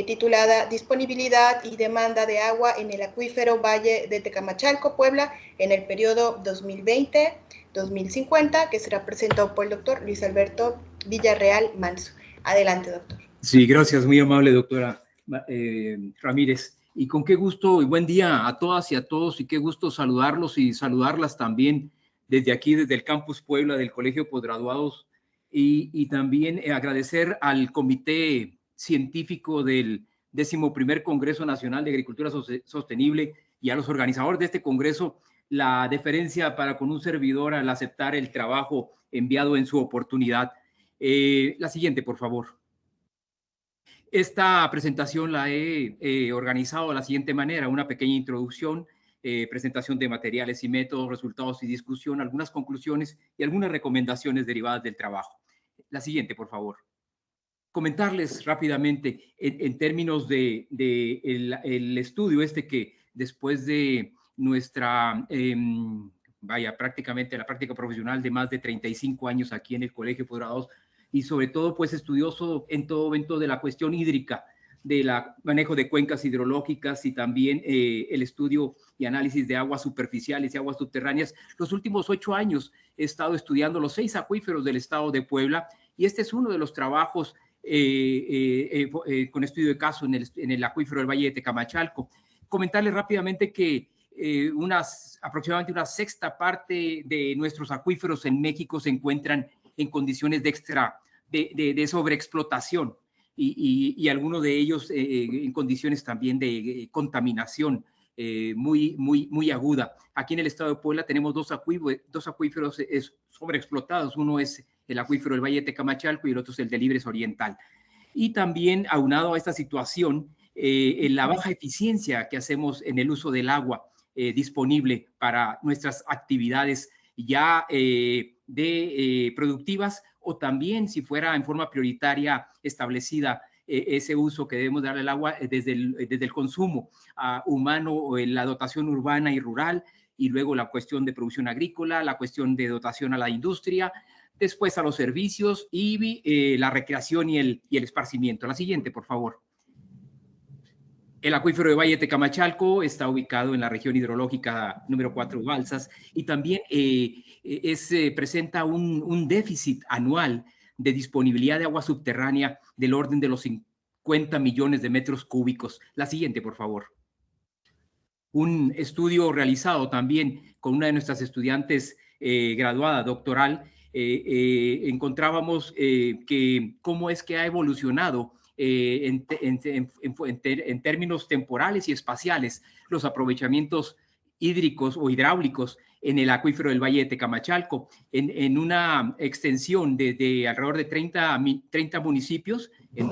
titulada Disponibilidad y demanda de agua en el acuífero Valle de Tecamachalco, Puebla, en el periodo 2020-2050, que será presentado por el doctor Luis Alberto Villarreal Manso. Adelante, doctor. Sí, gracias, muy amable, doctora Ramírez. Y con qué gusto y buen día a todas y a todos, y qué gusto saludarlos y saludarlas también desde aquí, desde el Campus Puebla del Colegio de Posgraduados, y también agradecer al Comité Científico del 11º Congreso Nacional de Agricultura Sostenible y a los organizadores de este congreso la deferencia para con un servidor al aceptar el trabajo enviado en su oportunidad. La siguiente, por favor. Esta presentación la he organizado de la siguiente manera: una pequeña introducción, presentación de materiales y métodos, resultados y discusión, algunas conclusiones y algunas recomendaciones derivadas del trabajo. La siguiente, por favor. Comentarles rápidamente en términos de el estudio que después de nuestra, prácticamente la práctica profesional de más de 35 años aquí en el Colegio de Posgraduados, y sobre todo pues estudioso en todo momento de la cuestión hídrica, manejo de cuencas hidrológicas y también el estudio y análisis de aguas superficiales y aguas subterráneas. Los últimos 8 años he estado estudiando los 6 acuíferos del estado de Puebla y este es uno de los trabajos con estudio de caso en el acuífero del Valle de Tecamachalco. Comentarles rápidamente que aproximadamente una sexta parte de nuestros acuíferos en México se encuentran en condiciones de sobreexplotación y algunos de ellos en condiciones también de contaminación muy aguda. Aquí en el estado de Puebla tenemos dos acuíferos sobreexplotados. Uno es el acuífero del Valle de Tecamachalco y el otro es el de Libres Oriental. Y también, aunado a esta situación, en la baja eficiencia que hacemos en el uso del agua disponible para nuestras actividades ya productivas, o también si fuera en forma prioritaria establecida ese uso que debemos darle al agua desde el consumo humano, o en la dotación urbana y rural, y luego la cuestión de producción agrícola, la cuestión de dotación a la industria, después a los servicios y la recreación y el esparcimiento. La siguiente, por favor. El acuífero de Valle de Tecamachalco está ubicado en la región hidrológica número 4 Balsas y también presenta un déficit anual de disponibilidad de agua subterránea del orden de los 50 millones de metros cúbicos. La siguiente, por favor. Un estudio realizado también con una de nuestras estudiantes graduada doctoral, encontrábamos que cómo es que ha evolucionado en términos temporales y espaciales los aprovechamientos hídricos o hidráulicos en el acuífero del Valle de Tecamachalco, en una extensión de alrededor de 30 municipios, en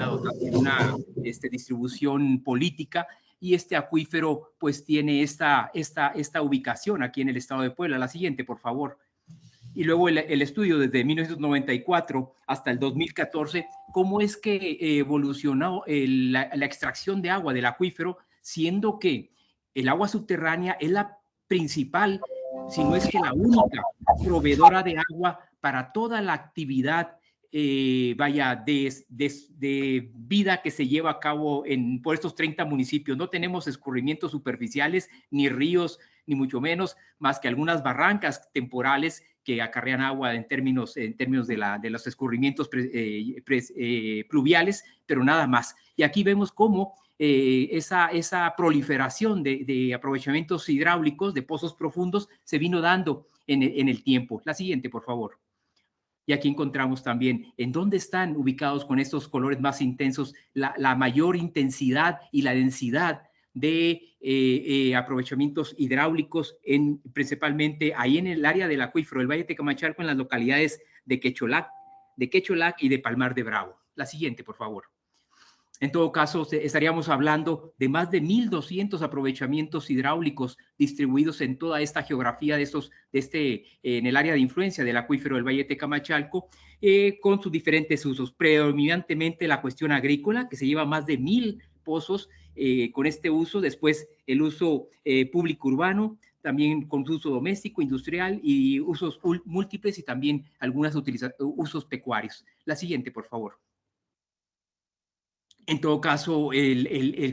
una distribución política, y este acuífero pues tiene esta ubicación aquí en el estado de Puebla. La siguiente, por favor. Y luego el estudio desde 1994 hasta el 2014, cómo es que evolucionó la extracción de agua del acuífero, siendo que el agua subterránea es la principal, si no es que la única proveedora de agua para toda la actividad de vida que se lleva a cabo por estos 30 municipios. No tenemos escurrimientos superficiales, ni ríos, ni mucho menos, más que algunas barrancas temporales que acarrean agua en términos de los escurrimientos pluviales, pero nada más. Y aquí vemos cómo esa proliferación de aprovechamientos hidráulicos, de pozos profundos, se vino dando en el tiempo. La siguiente, por favor. Y aquí encontramos también en dónde están ubicados con estos colores más intensos la mayor intensidad y la densidad de aprovechamientos hidráulicos, principalmente ahí en el área del acuífero del Valle de Tecamachalco, en las localidades de Quecholac y de Palmar de Bravo. La siguiente, por favor. En todo caso, estaríamos hablando de más de 1,200 aprovechamientos hidráulicos distribuidos en toda esta geografía en el área de influencia del acuífero del Valle de Tecamachalco, con sus diferentes usos. Predominantemente la cuestión agrícola, que se lleva más de 1,000 pozos con este uso. Después el uso público urbano, también con su uso doméstico, industrial y usos múltiples, y también algunos usos pecuarios. La siguiente, por favor. En todo caso,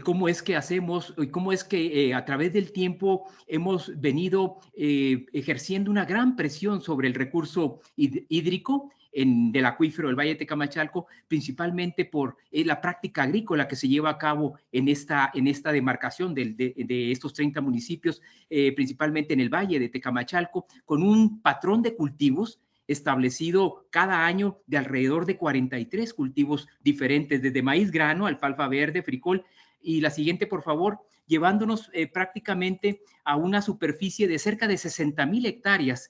cómo es que hacemos, cómo es que a través del tiempo hemos venido ejerciendo una gran presión sobre el recurso hídrico del acuífero del Valle de Tecamachalco, principalmente por la práctica agrícola que se lleva a cabo en esta demarcación de estos 30 municipios, principalmente en el Valle de Tecamachalco, con un patrón de cultivos establecido cada año de alrededor de 43 cultivos diferentes, desde maíz grano, alfalfa verde, frijol. Y la siguiente, por favor, llevándonos prácticamente a una superficie de cerca de 60,000 hectáreas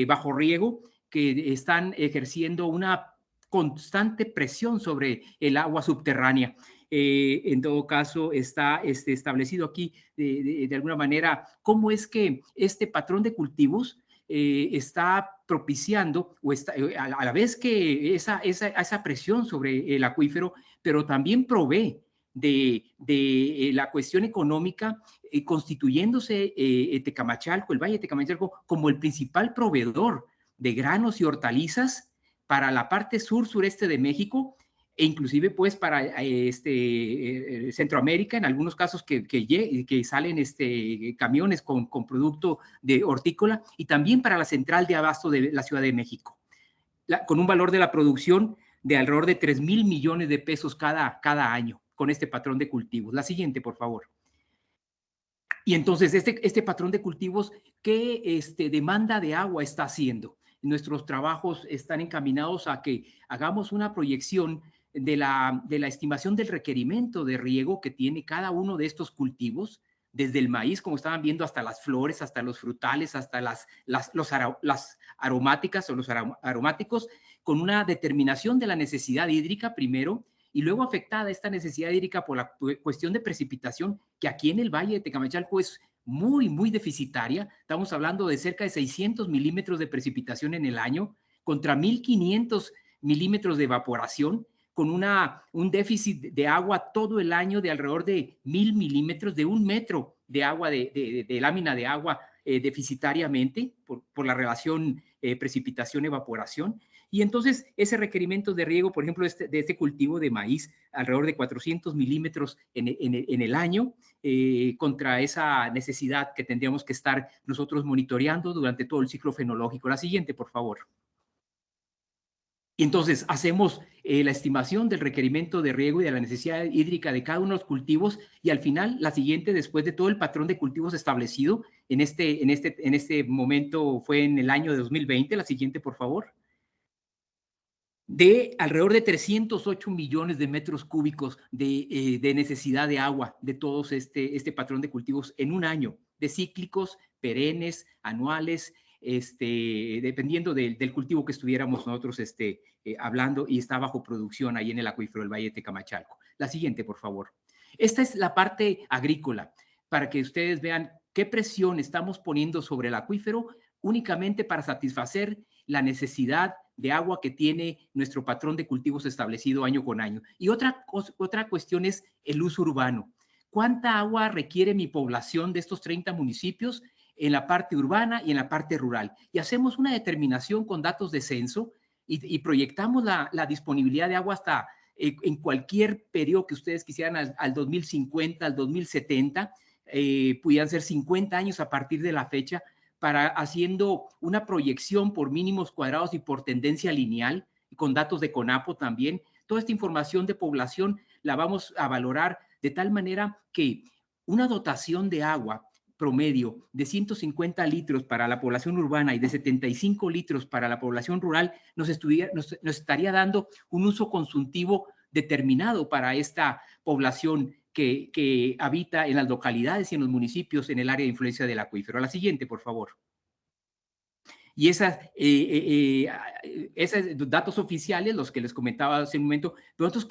bajo riego, que están ejerciendo una constante presión sobre el agua subterránea. En todo caso, está establecido aquí de alguna manera cómo es que este patrón de cultivos está propiciando, o está, a la vez que esa presión sobre el acuífero, pero también provee de la cuestión económica, constituyéndose Tecamachalco, el Valle de Tecamachalco, como el principal proveedor de granos y hortalizas para la parte sur-sureste de México, e inclusive pues para Centroamérica, en algunos casos que salen camiones con producto de hortícola, y también para la central de abasto de la Ciudad de México, con un valor de la producción de alrededor de 3,000 millones de pesos cada año con este patrón de cultivos. La siguiente, por favor. Y entonces, este patrón de cultivos, ¿qué demanda de agua está haciendo? Nuestros trabajos están encaminados a que hagamos una proyección de la estimación del requerimiento de riego que tiene cada uno de estos cultivos, desde el maíz, como estaban viendo, hasta las flores, hasta los frutales, hasta las aromáticas o los aromáticos, con una determinación de la necesidad hídrica primero, y luego afectada esta necesidad hídrica por la cuestión de precipitación, que aquí en el Valle de Tecamachalco es muy, muy deficitaria. Estamos hablando de cerca de 600 milímetros de precipitación en el año, contra 1,500 milímetros de evaporación, con un déficit de agua todo el año de alrededor de 1,000 milímetros, de 1 metro de agua, de lámina de agua deficitariamente, por la relación precipitación-evaporación. Y entonces ese requerimiento de riego, por ejemplo, de este cultivo de maíz, alrededor de 400 milímetros en el año, contra esa necesidad que tendríamos que estar nosotros monitoreando durante todo el ciclo fenológico. La siguiente, por favor. Y entonces hacemos la estimación del requerimiento de riego y de la necesidad hídrica de cada uno de los cultivos, y al final, la siguiente, después de todo el patrón de cultivos establecido, en este momento fue en el año de 2020, la siguiente, por favor, de alrededor de 308 millones de metros cúbicos de necesidad de agua de todos este patrón de cultivos en un año, de cíclicos, perennes, anuales, dependiendo del cultivo que estuviéramos nosotros hablando, y está bajo producción ahí en el acuífero del Valle de Tecamachalco. La siguiente, por favor. Esta es la parte agrícola, para que ustedes vean qué presión estamos poniendo sobre el acuífero únicamente para satisfacer la necesidad de agua que tiene nuestro patrón de cultivos establecido año con año. Y otra cuestión es el uso urbano. ¿Cuánta agua requiere mi población de estos 30 municipios en la parte urbana y en la parte rural? Y hacemos una determinación con datos de censo y proyectamos la disponibilidad de agua hasta en cualquier periodo que ustedes quisieran, al 2050, al 2070, pudieran ser 50 años a partir de la fecha, haciendo una proyección por mínimos cuadrados y por tendencia lineal, y con datos de CONAPO también. Toda esta información de población la vamos a valorar de tal manera que una dotación de agua promedio de 150 litros para la población urbana y de 75 litros para la población rural nos estaría dando un uso consultivo determinado para esta población que habita en las localidades y en los municipios en el área de influencia del acuífero. A la siguiente, por favor. Y esos datos oficiales, los que les comentaba hace un momento, nosotros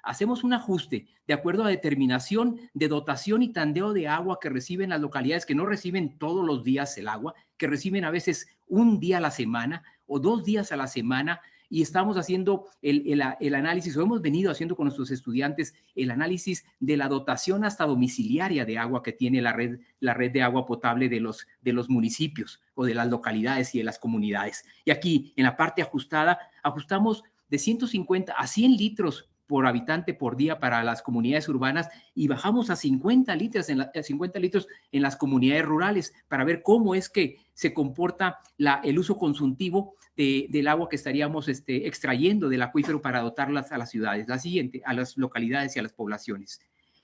hacemos un ajuste de acuerdo a determinación de dotación y tandeo de agua que reciben las localidades que no reciben todos los días el agua, que reciben a veces un día a la semana o 2 días a la semana, y estamos haciendo el análisis, o hemos venido haciendo con nuestros estudiantes el análisis de la dotación hasta domiciliaria de agua que tiene la red de agua potable de los municipios o de las localidades y de las comunidades. Y aquí, en la parte ajustada, ajustamos de 150 a 100 litros por habitante por día para las comunidades urbanas, y bajamos a 50 litros en las comunidades rurales, para ver cómo es que se comporta el uso consultivo del agua que estaríamos extrayendo del acuífero para dotarlas a las ciudades. La siguiente, a las localidades y a las poblaciones.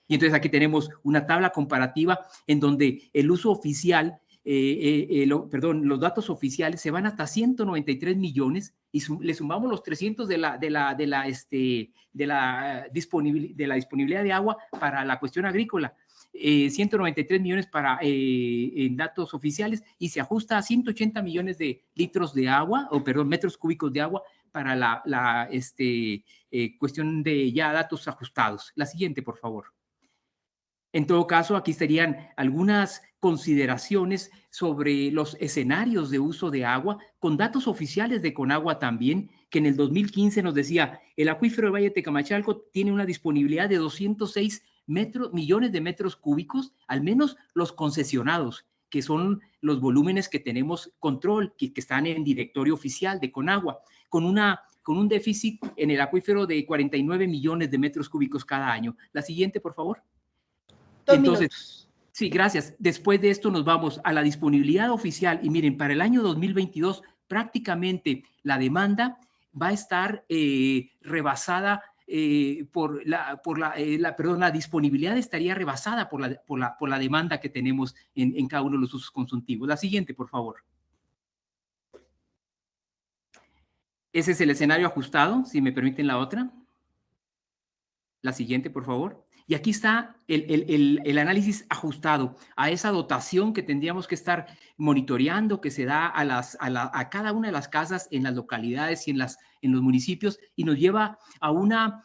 Y entonces aquí tenemos una tabla comparativa en donde el uso oficial, los datos oficiales se van hasta 193 millones, y le sumamos los 300 de la disponibilidad de agua para la cuestión agrícola. 193 millones en datos oficiales, y se ajusta a 180 millones de litros de agua, metros cúbicos de agua para la cuestión de ya datos ajustados. La siguiente, por favor. En todo caso, aquí estarían algunas consideraciones sobre los escenarios de uso de agua, con datos oficiales de Conagua también, que en el 2015 nos decía, el acuífero del Valle de Tecamachalco tiene una disponibilidad de 206 millones de metros cúbicos, al menos los concesionados, que son los volúmenes que tenemos control, que están en directorio oficial de Conagua, con una con un déficit en el acuífero de 49 millones de metros cúbicos cada año. La siguiente, por favor. 2 Entonces, minutos. sí, gracias. Después de esto nos vamos a la disponibilidad oficial y miren, para el año 2022 prácticamente la demanda va a estar rebasada la disponibilidad estaría rebasada por la demanda que tenemos en cada uno de los usos consultivos. La siguiente, por favor. Ese es el escenario ajustado, si me permiten la otra. La siguiente, por favor. Y aquí está el análisis ajustado a esa dotación que tendríamos que estar monitoreando, que se da a cada una de las casas en las localidades y en los municipios, y nos lleva a una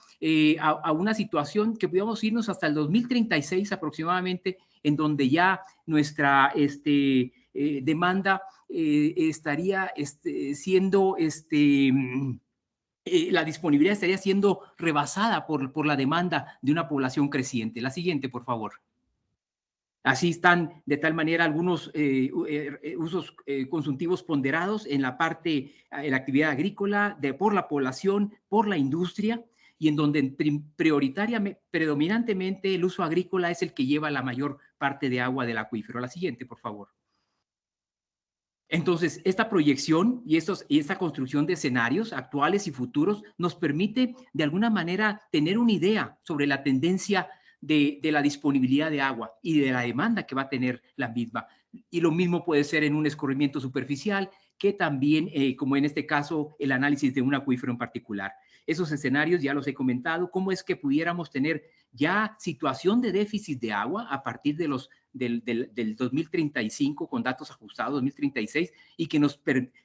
situación que podríamos irnos hasta el 2036 aproximadamente, en donde ya nuestra demanda estaría siendo la disponibilidad estaría siendo rebasada por la demanda de una población creciente. La siguiente, por favor. Así están de tal manera algunos usos consultivos ponderados en la parte, en la actividad agrícola, por la población, por la industria, y en donde predominantemente el uso agrícola es el que lleva la mayor parte de agua del acuífero. La siguiente, por favor. Entonces, esta proyección y esta construcción de escenarios actuales y futuros nos permite, de alguna manera, tener una idea sobre la tendencia de la disponibilidad de agua y de la demanda que va a tener la misma. Y lo mismo puede ser en un escurrimiento superficial, que también, como en este caso, el análisis de un acuífero en particular. Esos escenarios ya los he comentado. ¿Cómo es que pudiéramos tener ya situación de déficit de agua a partir de del 2035 con datos ajustados, 2036, y que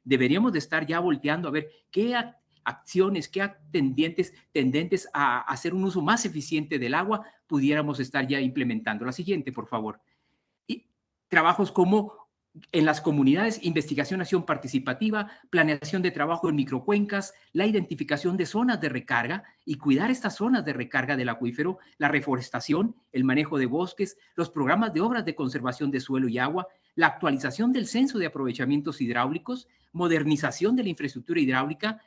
deberíamos de estar ya volteando a ver qué acciones, qué tendentes a hacer un uso más eficiente del agua pudiéramos estar ya implementando? La siguiente, por favor. Y trabajos como en las comunidades, investigación, acción participativa, planeación de trabajo en microcuencas, la identificación de zonas de recarga y cuidar estas zonas de recarga del acuífero, la reforestación, el manejo de bosques, los programas de obras de conservación de suelo y agua, la actualización del censo de aprovechamientos hidráulicos, modernización de la infraestructura hidráulica,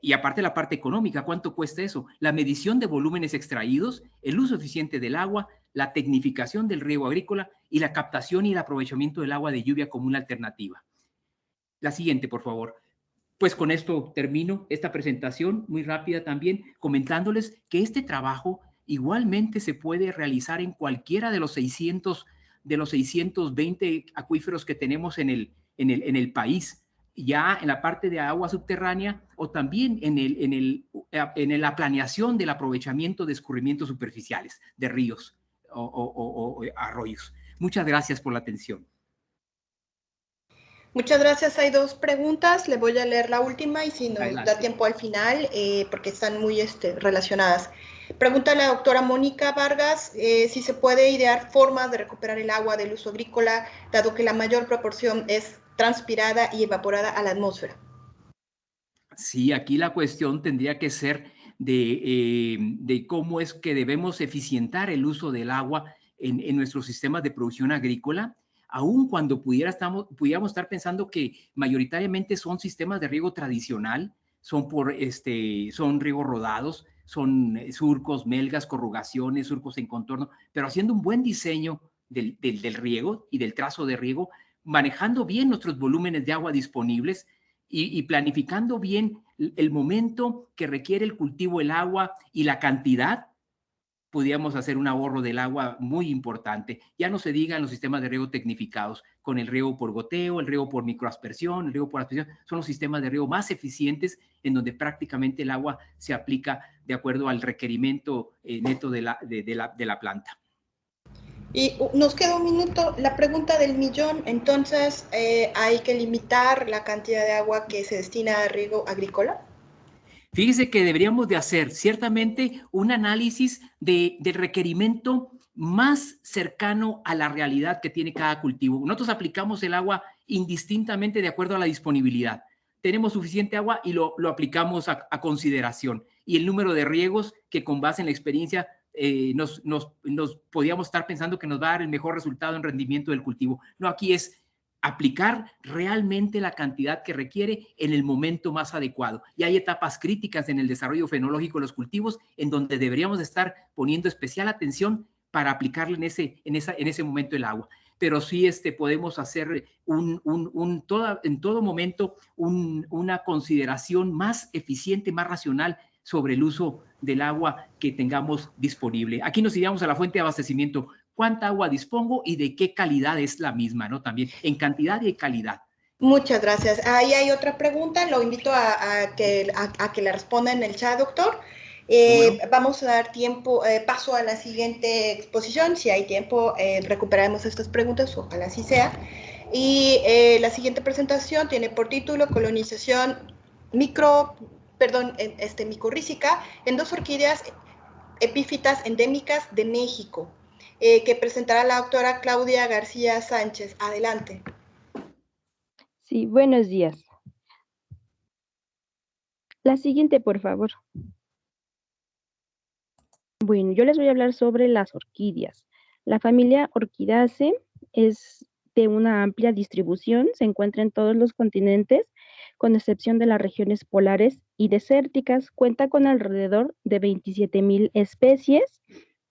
y aparte la parte económica, ¿cuánto cuesta eso? La medición de volúmenes extraídos, el uso eficiente del agua, la tecnificación del riego agrícola y la captación y el aprovechamiento del agua de lluvia como una alternativa. La siguiente, por favor. Pues con esto termino esta presentación muy rápida también, comentándoles que este trabajo igualmente se puede realizar en cualquiera de los 620 acuíferos que tenemos en el país, ya en la parte de agua subterránea, o también en la planeación del aprovechamiento de escurrimientos superficiales de ríos o arroyos. Muchas gracias por la atención. Muchas gracias. Hay dos preguntas. Le voy a leer la última y si nos Adelante. da tiempo al final, porque están muy relacionadas. Pregunta la doctora Mónica Vargas si se puede idear formas de recuperar el agua del uso agrícola, dado que la mayor proporción es transpirada y evaporada a la atmósfera. Sí, aquí la cuestión tendría que ser de cómo es que debemos eficientar el uso del agua en nuestros sistemas de producción agrícola, aun cuando pudiéramos estar pensando que mayoritariamente son sistemas de riego tradicional, son riegos rodados, son surcos, melgas, corrugaciones, surcos en contorno, pero haciendo un buen diseño del riego y del trazo de riego, manejando bien nuestros volúmenes de agua disponibles y planificando bien el momento que requiere el cultivo, el agua y la cantidad, podríamos hacer un ahorro del agua muy importante. Ya no se diga en los sistemas de riego tecnificados, con el riego por goteo, el riego por microaspersión, el riego por aspersión, son los sistemas de riego más eficientes en donde prácticamente el agua se aplica de acuerdo al requerimiento neto de la planta. Y nos queda un minuto. La pregunta del millón, entonces, ¿hay que limitar la cantidad de agua que se destina a riego agrícola? Fíjese que deberíamos de hacer ciertamente un análisis del requerimiento más cercano a la realidad que tiene cada cultivo. Nosotros aplicamos el agua indistintamente de acuerdo a la disponibilidad. Tenemos suficiente agua y lo aplicamos a consideración. Y el número de riegos que con base en la experiencia nos podíamos estar pensando que nos va a dar el mejor resultado en rendimiento del cultivo. No, aquí es aplicar realmente la cantidad que requiere en el momento más adecuado. Y hay etapas críticas en el desarrollo fenológico de los cultivos en donde deberíamos estar poniendo especial atención para aplicarle en ese momento el agua. Pero sí podemos hacer en todo momento una consideración más eficiente, más racional sobre el uso del agua que tengamos disponible. Aquí nos iríamos a la fuente de abastecimiento. ¿Cuánta agua dispongo y de qué calidad es la misma, ¿no? También en cantidad y calidad. Muchas gracias. Ahí hay otra pregunta, lo invito a que la responda en el chat, doctor. Vamos a dar paso a la siguiente exposición. Si hay tiempo, recuperaremos estas preguntas, ojalá así sea. Y la siguiente presentación tiene por título Colonización micorrízica en 2 orquídeas epífitas endémicas de México, que presentará la doctora Claudia García Sánchez. Adelante. Sí, buenos días. La siguiente, por favor. Bueno, yo les voy a hablar sobre las orquídeas. La familia Orchidaceae es de una amplia distribución, se encuentra en todos los continentes, con excepción de las regiones polares y desérticas. Cuenta con alrededor de 27,000 especies,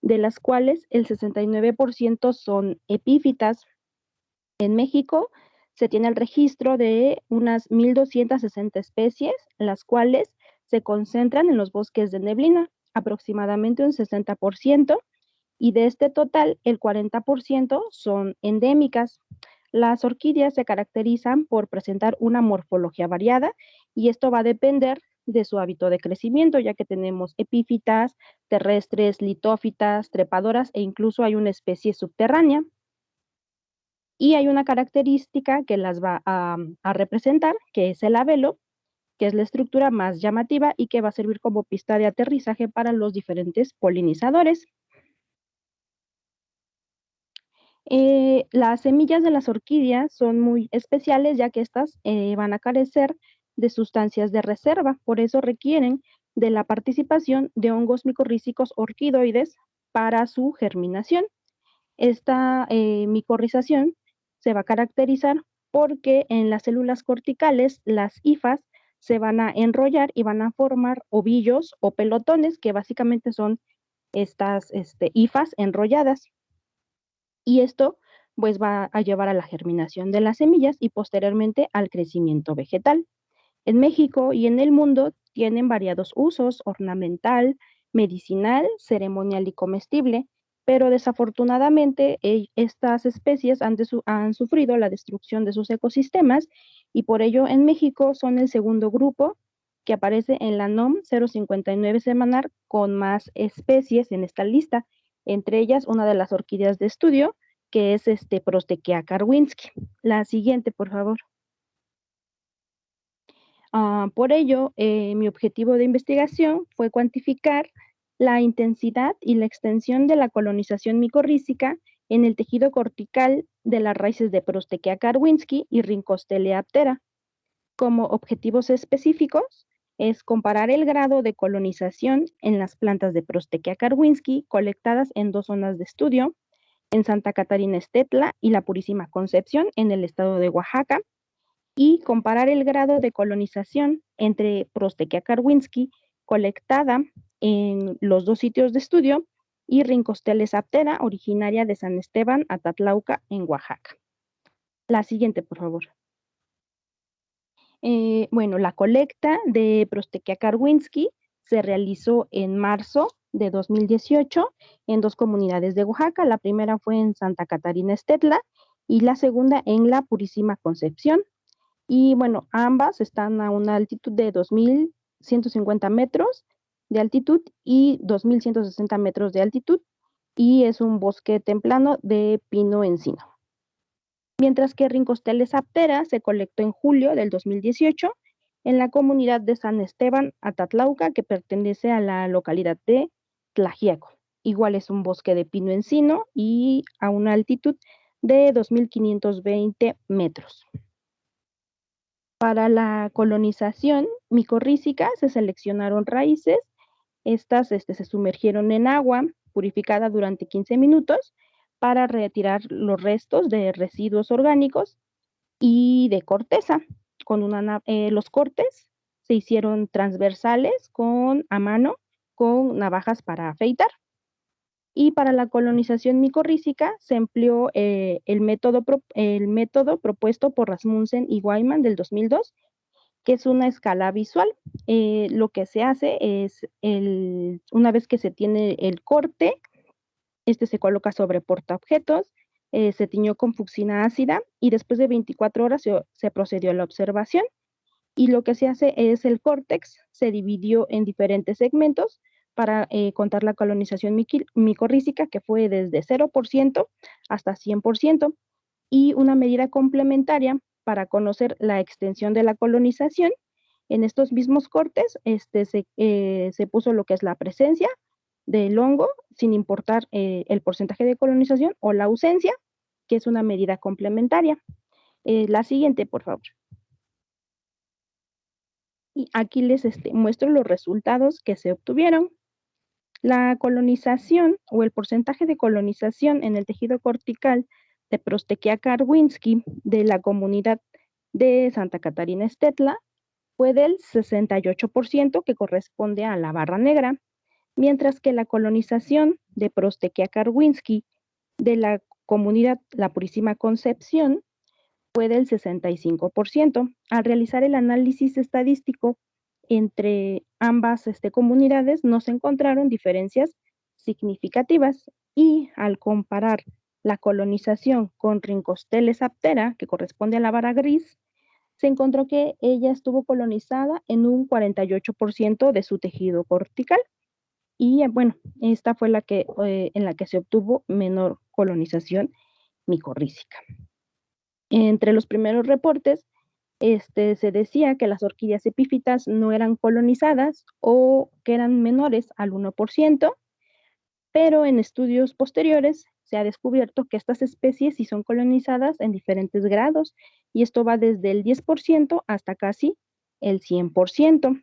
de las cuales el 69% son epífitas. En México se tiene el registro de unas 1,260 especies, las cuales se concentran en los bosques de neblina, aproximadamente un 60%, y de este total, el 40% son endémicas. Las orquídeas se caracterizan por presentar una morfología variada y esto va a depender de su hábito de crecimiento, ya que tenemos epífitas, terrestres, litófitas, trepadoras e incluso hay una especie subterránea. Y hay una característica que las va a representar, que es el abelo, que es la estructura más llamativa y que va a servir como pista de aterrizaje para los diferentes polinizadores. Las semillas de las orquídeas son muy especiales, ya que estas van a carecer de sustancias de reserva, por eso requieren de la participación de hongos micorrízicos orquidoides para su germinación. Esta micorrización se va a caracterizar porque en las células corticales las hifas se van a enrollar y van a formar ovillos o pelotones, que básicamente son estas hifas enrolladas. Y esto pues va a llevar a la germinación de las semillas y posteriormente al crecimiento vegetal. En México y en el mundo tienen variados usos: ornamental, medicinal, ceremonial y comestible, pero desafortunadamente estas especies han sufrido la destrucción de sus ecosistemas y por ello en México son el segundo grupo que aparece en la NOM 059 semanal con más especies en esta lista, entre ellas una de las orquídeas de estudio, que es Prostekea karwinski. La siguiente, por favor. Por ello, mi objetivo de investigación fue cuantificar la intensidad y la extensión de la colonización micorrízica en el tejido cortical de las raíces de Prostekea karwinski y Rhincostele ptera. Como objetivos específicos es comparar el grado de colonización en las plantas de Prostekea karwinski colectadas en 2 zonas de estudio, en Santa Catarina Estetla y la Purísima Concepción en el estado de Oaxaca, y comparar el grado de colonización entre Prostekea karwinski colectada en los 2 sitios de estudio y Rhincostele ptera, originaria de San Esteban, Atatlauca, en Oaxaca. La siguiente, por favor. Bueno, la colecta de Prostekea karwinski se realizó en marzo de 2018 en 2 comunidades de Oaxaca. La primera fue en Santa Catarina Estetla y la segunda en la Purísima Concepción. Y bueno, ambas están a una altitud de 2,150 metros de altitud y 2,160 metros de altitud, y es un bosque templano de pino encino. Mientras que Rhincostele ptera se colectó en julio del 2018 en la comunidad de San Esteban, Atatlauca, que pertenece a la localidad de Tlaxiaco. Igual es un bosque de pino encino y a una altitud de 2,520 metros. Para la colonización micorrízica se seleccionaron raíces. Estas se sumergieron en agua purificada durante 15 minutos para retirar los restos de residuos orgánicos y de corteza. Los cortes se hicieron transversales a mano con navajas para afeitar. Y para la colonización micorrícica se empleó el método propuesto por Rasmussen y Wyman del 2002, que es una escala visual. Lo que se hace es, una vez que se tiene el corte, se coloca sobre portaobjetos, se tiñó con fucsina ácida y después de 24 horas se procedió a la observación. Y lo que se hace es el córtex se dividió en diferentes segmentos para contar la colonización micorrícica, que fue desde 0% hasta 100%, y una medida complementaria para conocer la extensión de la colonización. En estos mismos cortes se puso lo que es la presencia del hongo, sin importar el porcentaje de colonización o la ausencia, que es una medida complementaria. La siguiente, por favor. Y aquí les muestro los resultados que se obtuvieron. La colonización o el porcentaje de colonización en el tejido cortical de Prostechia karwinskii de la comunidad de Santa Catarina Estetla fue del 68%, que corresponde a la barra negra, mientras que la colonización de Prostechia karwinskii de la comunidad La Purísima Concepción fue del 65%. Al realizar el análisis estadístico entre ambas comunidades no se encontraron diferencias significativas, y al comparar la colonización con Rhincosteles aptera, que corresponde a la vara gris, se encontró que ella estuvo colonizada en un 48% de su tejido cortical. Y bueno, esta fue en la que se obtuvo menor colonización micorrícica. Entre los primeros reportes, se decía que las orquídeas epífitas no eran colonizadas o que eran menores al 1%, pero en estudios posteriores se ha descubierto que estas especies sí son colonizadas en diferentes grados, y esto va desde el 10% hasta casi el 100%.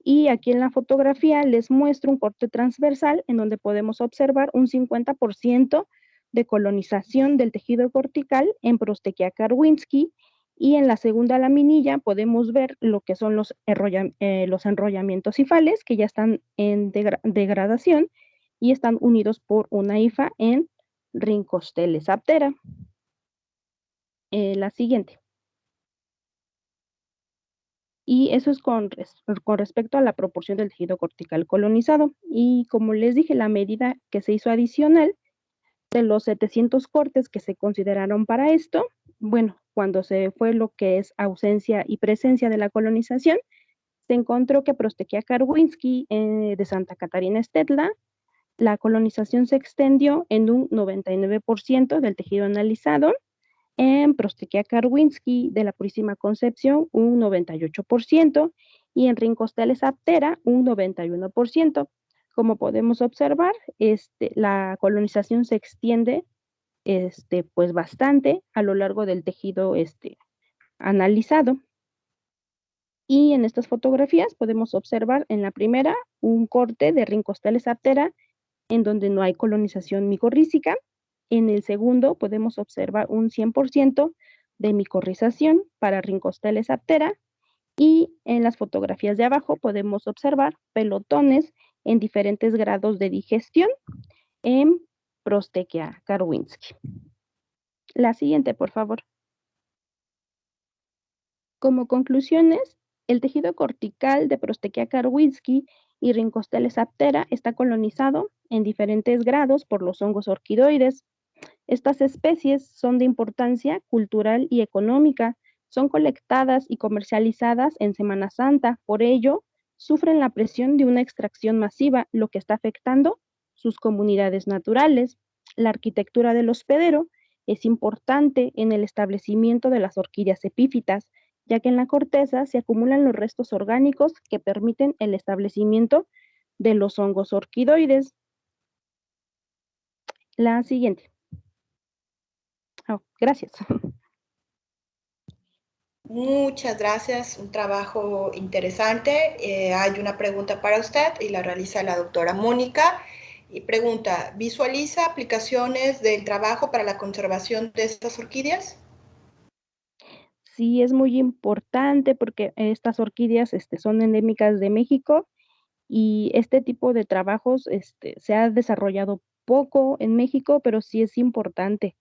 Y aquí en la fotografía les muestro un corte transversal en donde podemos observar un 50% de colonización del tejido cortical en Prostechia karwinskii, y en la segunda laminilla podemos ver lo que son los enrollamientos hifales, que ya están en degradación y están unidos por una hifa en Rhincosteles aptera. La siguiente. Y eso es con respecto a la proporción del tejido cortical colonizado. Y como les dije, la medida que se hizo adicional de los 700 cortes que se consideraron para esto, bueno, cuando se fue lo que es ausencia y presencia de la colonización, se encontró que Prostechia karwinskii de Santa Catarina Estetla, la colonización se extendió en un 99% del tejido analizado. En Prostechia karwinskii de la Purísima Concepción un 98%, y en Rhincosteles aptera un 91%. Como podemos observar, la colonización se extiende pues bastante a lo largo del tejido analizado. Y en estas fotografías podemos observar en la primera un corte de Rhincosteles aptera en donde no hay colonización micorrícica. En el segundo podemos observar un 100% de micorrización para Rhincosteles aptera, y en las fotografías de abajo podemos observar pelotones en diferentes grados de digestión en Prostechia karwinskii. La siguiente, por favor. Como conclusiones, el tejido cortical de Prostechia karwinskii y Rhincosteles aptera está colonizado en diferentes grados por los hongos orquidoides. Estas especies son de importancia cultural y económica, son colectadas y comercializadas en Semana Santa, por ello sufren la presión de una extracción masiva, lo que está afectando sus comunidades naturales. La arquitectura del hospedero es importante en el establecimiento de las orquídeas epífitas, ya que en la corteza se acumulan los restos orgánicos que permiten el establecimiento de los hongos orquidoides. La siguiente. Gracias. Muchas gracias, un trabajo interesante. Hay una pregunta para usted y la realiza la doctora Mónica. Y pregunta, ¿visualiza aplicaciones del trabajo para la conservación de estas orquídeas? sí es muy importante porque estas orquídeas son endémicas de México y este tipo de trabajos se ha desarrollado poco en México, pero sí es importante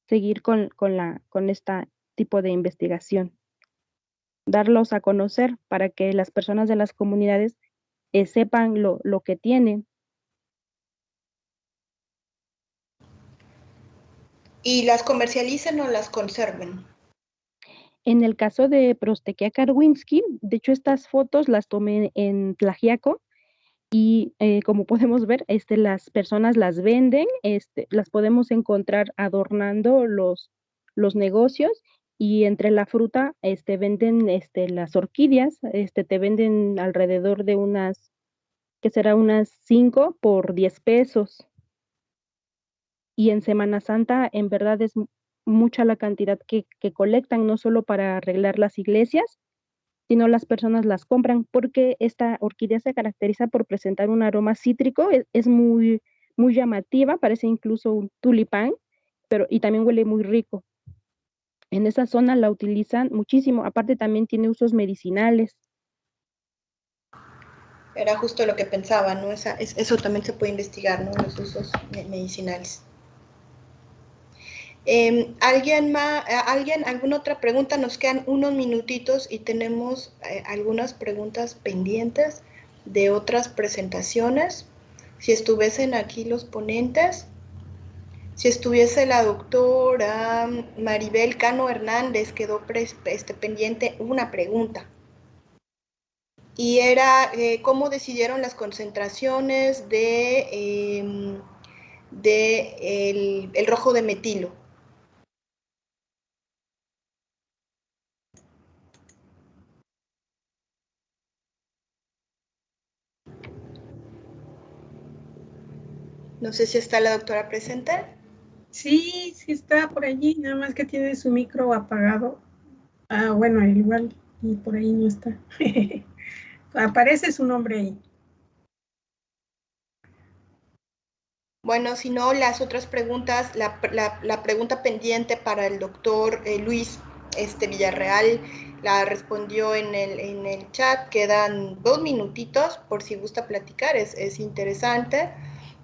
seguir con este tipo de investigación, darlos a conocer para que las personas de las comunidades sepan lo que tienen. ¿Y las comercialicen o las conserven? En el caso de Prostekea karwinski, de hecho estas fotos las tomé en Tlaxiaco y como podemos ver, las personas las venden, las podemos encontrar adornando los negocios y entre la fruta venden las orquídeas, te venden alrededor de que será unas 5 por 10 pesos. Y en Semana Santa en verdad es mucha la cantidad que colectan, no solo para arreglar las iglesias, sino las personas las compran porque esta orquídea se caracteriza por presentar un aroma cítrico, es muy, muy llamativa, parece incluso un tulipán, y también huele muy rico. En esa zona la utilizan muchísimo, aparte también tiene usos medicinales. Era justo lo que pensaba, ¿no? Eso también se puede investigar, ¿no? Los usos medicinales. ¿Alguna otra pregunta? Nos quedan unos minutitos y tenemos algunas preguntas pendientes de otras presentaciones. Si estuviesen aquí los ponentes, si estuviese la doctora Maribel Cano Hernández, quedó pendiente una pregunta. Y era cómo decidieron las concentraciones el rojo de metilo. No sé si está la doctora presente. Sí, sí está por allí, nada más que tiene su micro apagado. Ah, bueno, igual, y por ahí no está. Aparece su nombre ahí. Bueno, si no, las otras preguntas, la pregunta pendiente para el doctor Luis Villarreal la respondió en el chat. Quedan 2 minutitos por si gusta platicar, es interesante.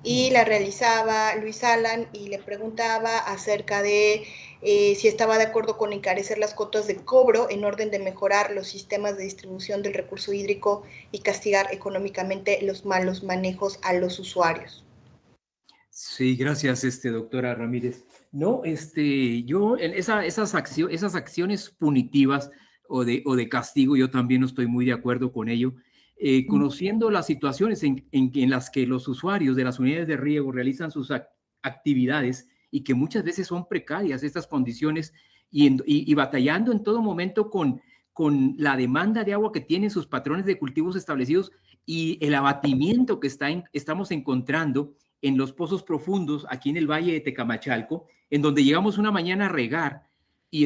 Y la realizaba Luis Alan y le preguntaba acerca de si estaba de acuerdo con encarecer las cuotas de cobro en orden de mejorar los sistemas de distribución del recurso hídrico y castigar económicamente los malos manejos a los usuarios. Sí, gracias, doctora Ramírez. No, yo en esas acciones punitivas o de castigo, yo también no estoy muy de acuerdo con ello. Conociendo las situaciones en las que los usuarios de las unidades de riego realizan sus actividades y que muchas veces son precarias estas condiciones y batallando en todo momento con la demanda de agua que tienen sus patrones de cultivos establecidos y el abatimiento que estamos encontrando en los pozos profundos aquí en el Valle de Tecamachalco, en donde llegamos una mañana a regar y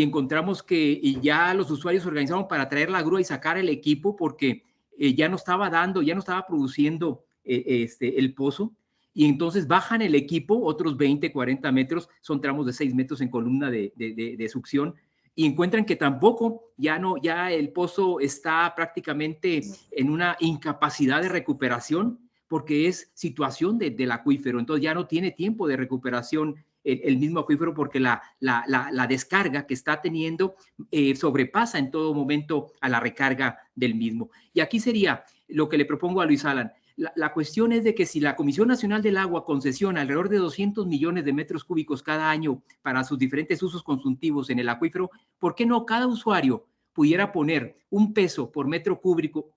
encontramos que ya los usuarios se organizaron para traer la grúa y sacar el equipo porque ya no estaba produciendo el pozo, y entonces bajan el equipo otros 20, 40 metros, son tramos de 6 metros en columna de succión, y encuentran que tampoco, ya el pozo está prácticamente en una incapacidad de recuperación, porque es situación del acuífero, entonces ya no tiene tiempo de recuperación el mismo acuífero porque la descarga que está teniendo sobrepasa en todo momento a la recarga del mismo. Y aquí sería lo que le propongo a Luis Alan. La cuestión es de que si la Comisión Nacional del Agua concesiona alrededor de 200 millones de metros cúbicos cada año para sus diferentes usos consultivos en el acuífero, ¿por qué no cada usuario pudiera poner un peso por metro cúbico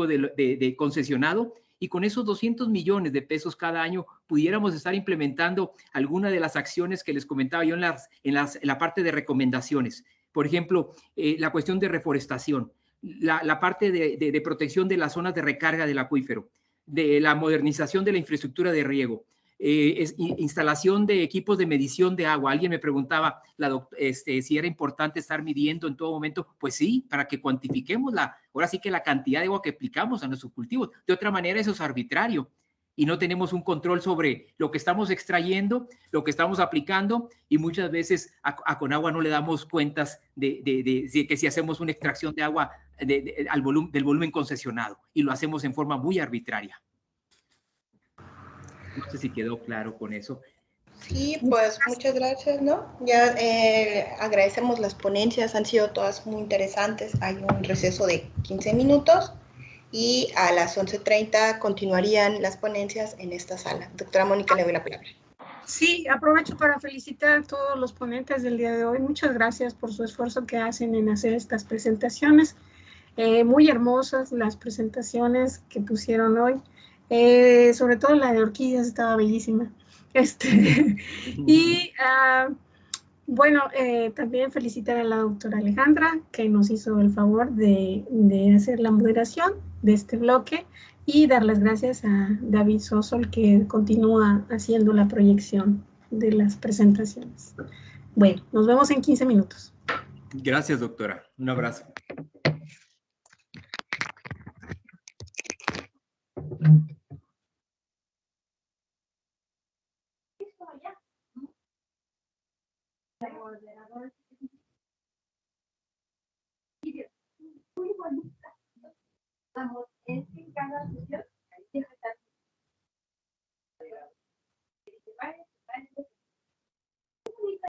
de concesionado? Y con esos 200 millones de pesos cada año pudiéramos estar implementando alguna de las acciones que les comentaba yo en la parte de recomendaciones. Por ejemplo, la cuestión de reforestación, la parte de protección de las zonas de recarga del acuífero, de la modernización de la infraestructura de riego, instalación de equipos de medición de agua. Alguien me preguntaba si era importante estar midiendo en todo momento. Pues sí, para que cuantifiquemos ahora sí que la cantidad de agua que aplicamos a nuestros cultivos. De otra manera, eso es arbitrario. y no tenemos un control sobre lo que estamos extrayendo, lo que estamos aplicando, y muchas veces a Conagua no le damos cuentas de que si hacemos una extracción de agua del volumen concesionado, y lo hacemos en forma muy arbitraria. No sé si quedó claro con eso. Sí, pues muchas gracias, ¿no? Ya agradecemos las ponencias, han sido todas muy interesantes. Hay un receso de 15 minutos y a las 11:30 continuarían las ponencias en esta sala. Doctora Mónica, le doy la palabra. Sí, aprovecho para felicitar a todos los ponentes del día de hoy. Muchas gracias por su esfuerzo que hacen en hacer estas presentaciones. Muy hermosas las presentaciones que pusieron hoy. Sobre todo la de orquídeas estaba bellísima. Y bueno, también felicitar a la doctora Alejandra, que nos hizo el favor de hacer la moderación de este bloque, y dar las gracias a David Sosol, que continúa haciendo la proyección de las presentaciones. Bueno, nos vemos en 15 minutos. Gracias, doctora. Un abrazo. Muy bonita. Vamos, es que en cada sesión